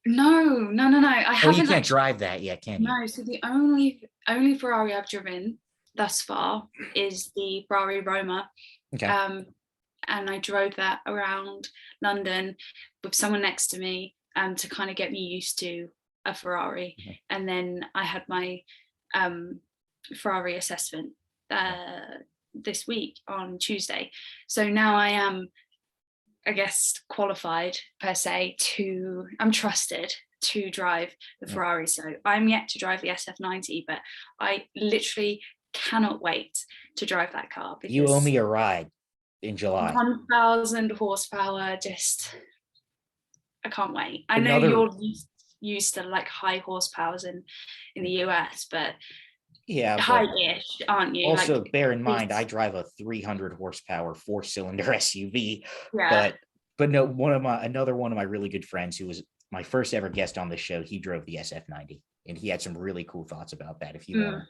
No. I haven't. You can't drive that yet, can you? No. So the only Ferrari I've driven thus far is the Ferrari Roma. Okay. And I drove that around London with someone next to me to kind of get me used to a Ferrari. Mm-hmm. And then I had my Ferrari assessment this week on Tuesday. So now I am, I guess, qualified per se I'm trusted to drive the Ferrari. So I'm yet to drive the SF90, but I literally cannot wait to drive that car. Because you owe me a ride in July. 1,000 horsepower, I can't wait. I know you're used to like high horsepowers in the US, but high-ish, aren't you? Also, bear in mind, I drive a 300 horsepower 4-cylinder SUV. Yeah. But no, another one of my really good friends who was my first ever guest on the show, he drove the SF90, and he had some really cool thoughts about that. If you want,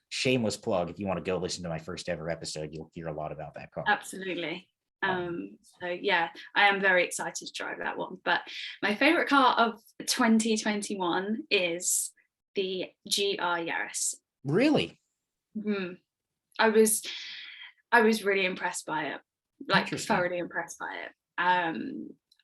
shameless plug, if you want to go listen to my first ever episode, you'll hear a lot about that car. Absolutely. So yeah, I am very excited to drive that one. But my favorite car of 2021 is the GR Yaris. Really? Mm. I was really impressed by it, like Interesting. thoroughly impressed by it.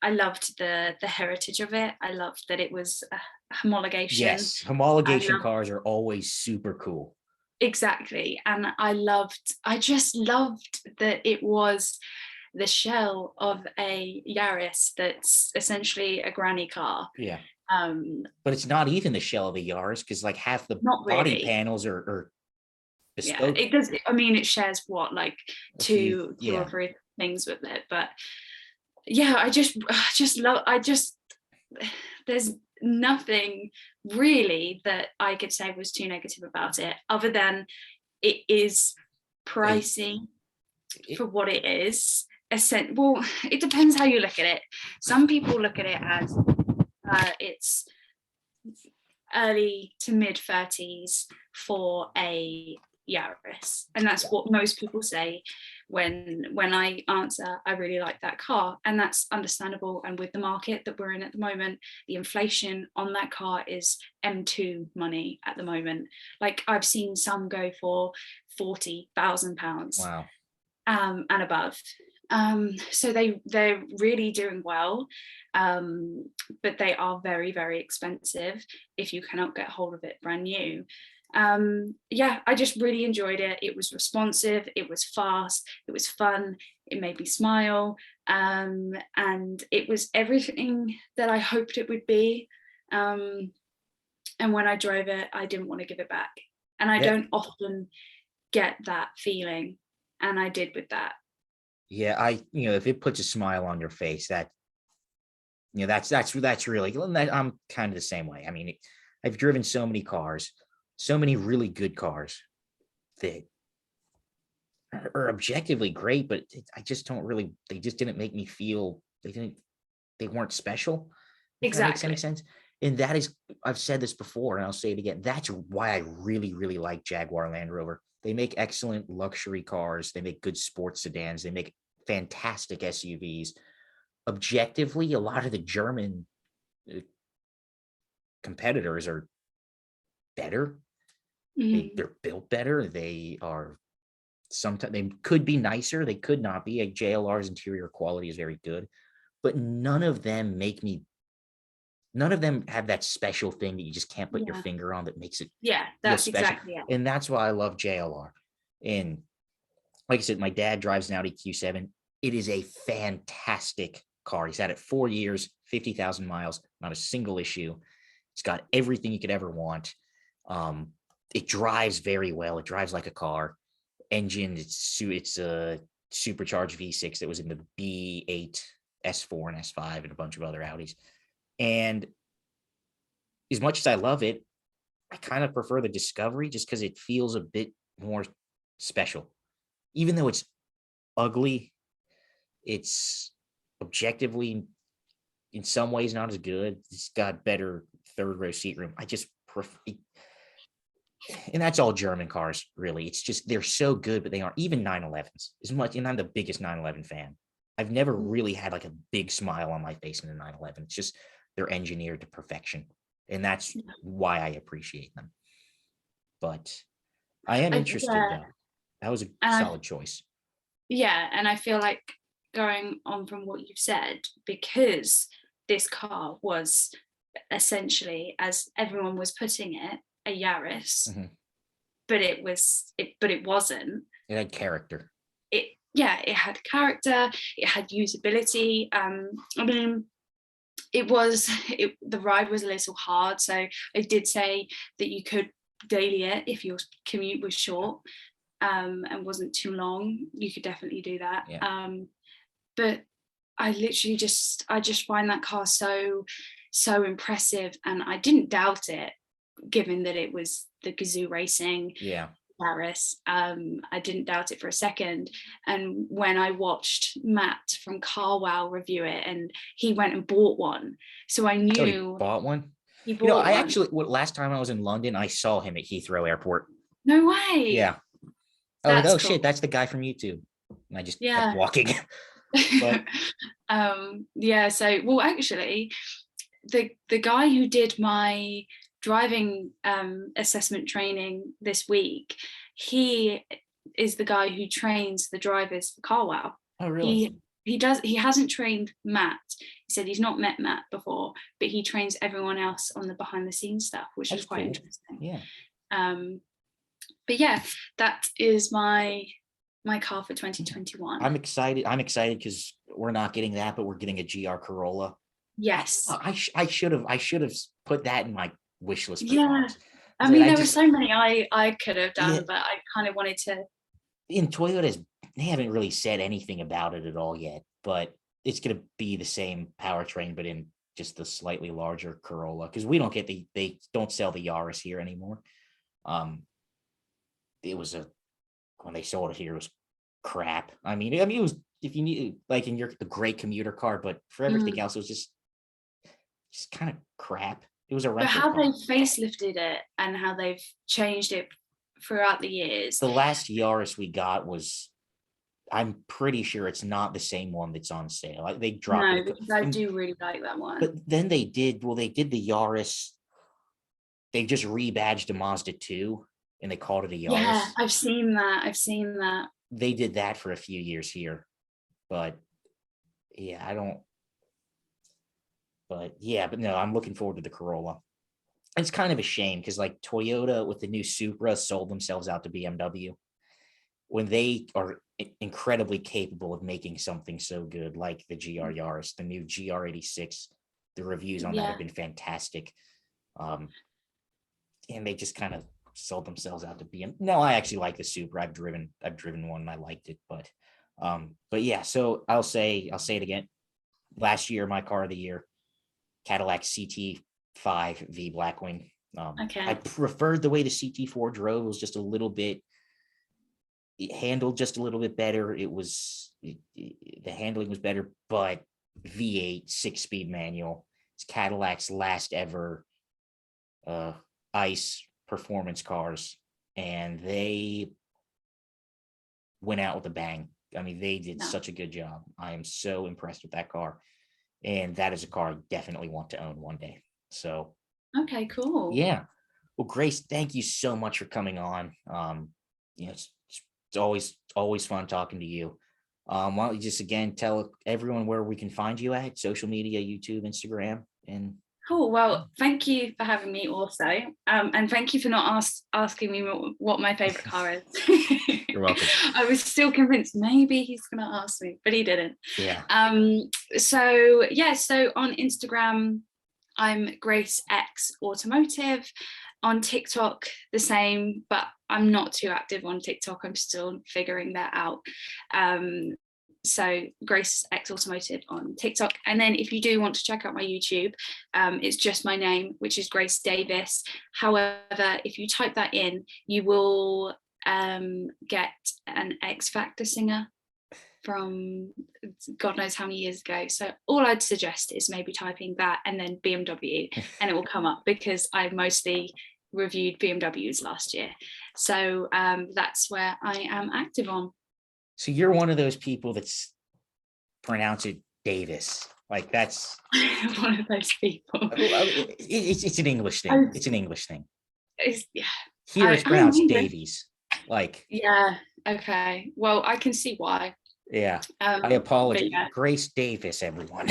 I loved the heritage of it. I loved that it was a homologation. Yes, homologation cars are always super cool. Exactly. And I just loved that it was the shell of a Yaris that's essentially a granny car. Yeah. But it's not even the shell of a Yaris, because like half the body panels are bespoke. Yeah, it does. I mean, it shares what, like two or three things with it. But yeah, I just love, there's nothing really that I could say was too negative about it, other than it is pricey for what it is. Well, it depends how you look at it. Some people look at it as it's early to mid 30s for a Yaris, and that's what most people say when I answer I really like that car, and that's understandable. And with the market that we're in at the moment, the inflation on that car is M2 money at the moment. Like, I've seen some go for £40,000. Wow. And above. So they're really doing well, but they are very, very expensive if you cannot get hold of it brand new. Yeah, I just really enjoyed it. It was responsive, it was fast, it was fun, it made me smile, and it was everything that I hoped it would be. And when I drove it, I didn't want to give it back, and I don't often get that feeling, and I did with that. Yeah, if it puts a smile on your face, that that's really, I'm kind of the same way. I mean, I've driven so many cars, so many really good cars that are objectively great, but I just don't really, they just didn't make me feel, they weren't special. If that makes any sense. And that is, I've said this before and I'll say it again, that's why I really, really like Jaguar Land Rover. They make excellent luxury cars. They make good sports sedans. They make fantastic SUVs. Objectively, a lot of the German competitors are better. They're built better. They are, sometimes they could be nicer. They could not be. Like JLR's interior quality is very good, but none of them have that special thing that you just can't put your finger on that makes it that's feel special. exactly it. And that's why I love JLR. And like I said, my dad drives an Audi Q7. It is a fantastic car. He's had it 4 years, 50,000 miles, not a single issue. It's got everything you could ever want. It drives very well. It drives like a car. Engine, it's a supercharged V6 that was in the B8, S4, and S5, and a bunch of other Audis. And as much as I love it, I kind of prefer the Discovery just because it feels a bit more special. Even though it's ugly, it's objectively in some ways not as good. It's got better third row seat room. I just prefer, and that's all German cars, really. It's just, they're so good, but they aren't. Even 911s as much, and I'm the biggest 911 fan. I've never really had like a big smile on my face in a 911. It's just, they're engineered to perfection, and that's why I appreciate them. But I am interested though. That was a solid choice. Yeah, and I feel like, going on from what you've said, because this car was essentially, as everyone was putting it, a Yaris, but it wasn't. It had character. It had character. It had usability. I mean, the ride was a little hard, so I did say that you could daily it if your commute was short and wasn't too long. You could definitely do that. But I literally just find that car so impressive, and I didn't doubt it, given that it was the Gazoo Racing Paris. I didn't doubt it for a second. And when I watched Matt from CarWow review it, and he went and bought one, so I knew he bought one. He bought I actually, last time I was in London, I saw him at Heathrow Airport. No way. Yeah. I was like, oh shit, that's the guy from YouTube. And I just kept walking. But Yeah, so well actually the guy who did my driving assessment training this week, he is the guy who trains the drivers for Carwow. oh, really? He hasn't trained Matt. He said he's not met Matt before, but he trains everyone else on the behind the scenes stuff, which That's is quite cool. interesting. Yeah. But yeah, that is my car for 2021. I'm excited because we're not getting that, but we're getting a GR Corolla. Yes. I should have put that in my wish list for Yeah. cars. I mean, there were so many I could have done, but I kind of wanted to. In Toyota's, they haven't really said anything about it at all yet, but it's going to be the same powertrain, but in just the slightly larger Corolla, because we don't get they don't sell the Yaris here anymore. It was when they sold it here, it was crap. I mean, it was, if you need, like, in the great commuter car, but for everything else, it was just kind of crap. It was a rental. But how they facelifted it and how they've changed it throughout the years. The last Yaris we got was, I'm pretty sure it's not the same one that's on sale. Like, they dropped No, it. because I do really like that one. But then they did the Yaris. They just rebadged a Mazda 2 and they called it a Yaris. Yeah, I've seen that. They did that for a few years here. But yeah, but no, I'm looking forward to the Corolla. It's kind of a shame because, like, Toyota with the new Supra sold themselves out to BMW when they are incredibly capable of making something so good, like the GR Yaris, the new GR86. The reviews on that have been fantastic. And they just kind of sold themselves out to BMW. No, I actually like the Supra. I've driven one and I liked it, but yeah, so I'll say it again. Last year, my car of the year, Cadillac CT5 V Blackwing. Okay. I preferred the way the CT4 drove. It was just a little bit, it handled just a little bit better. The handling was better, but V8 6-speed manual. It's Cadillac's last ever ICE performance cars, and they went out with a bang. I mean, they did such a good job. I am so impressed with that car, and that is a car I definitely want to own one day. So, okay, cool. Yeah. Well, Grace, thank you so much for coming on. It's always fun talking to you. Why don't you just again tell everyone where we can find you at social media, YouTube, Instagram, and. Cool. Well, thank you for having me also. And thank you for not asking me what my favorite car is. You're welcome. I was still convinced maybe he's going to ask me, but he didn't. Yeah. So on Instagram, I'm Grace X Automotive. On TikTok, the same, but I'm not too active on TikTok. I'm still figuring that out. So Grace X Automotive on TikTok. And then if you do want to check out my YouTube, it's just my name, which is Grace Davis. However, if you type that in, you will get an X Factor singer from God knows how many years ago. So all I'd suggest is maybe typing that and then BMW, and it will come up because I mostly reviewed BMWs last year. So that's where I am active on. So you're one of those people that's pronounce it Davis. Like, that's one of those people. It's an English thing. It's an English thing. Yeah. Here it's pronounced Davies. Like. Yeah. Okay. Well, I can see why. Yeah. I apologize. Yeah. Grace Davis, everyone.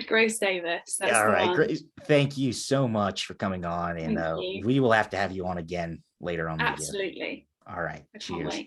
Grace Davis. That's all right. Grace, thank you so much for coming on. And we will have to have you on again later on. Absolutely. All right. Cheers.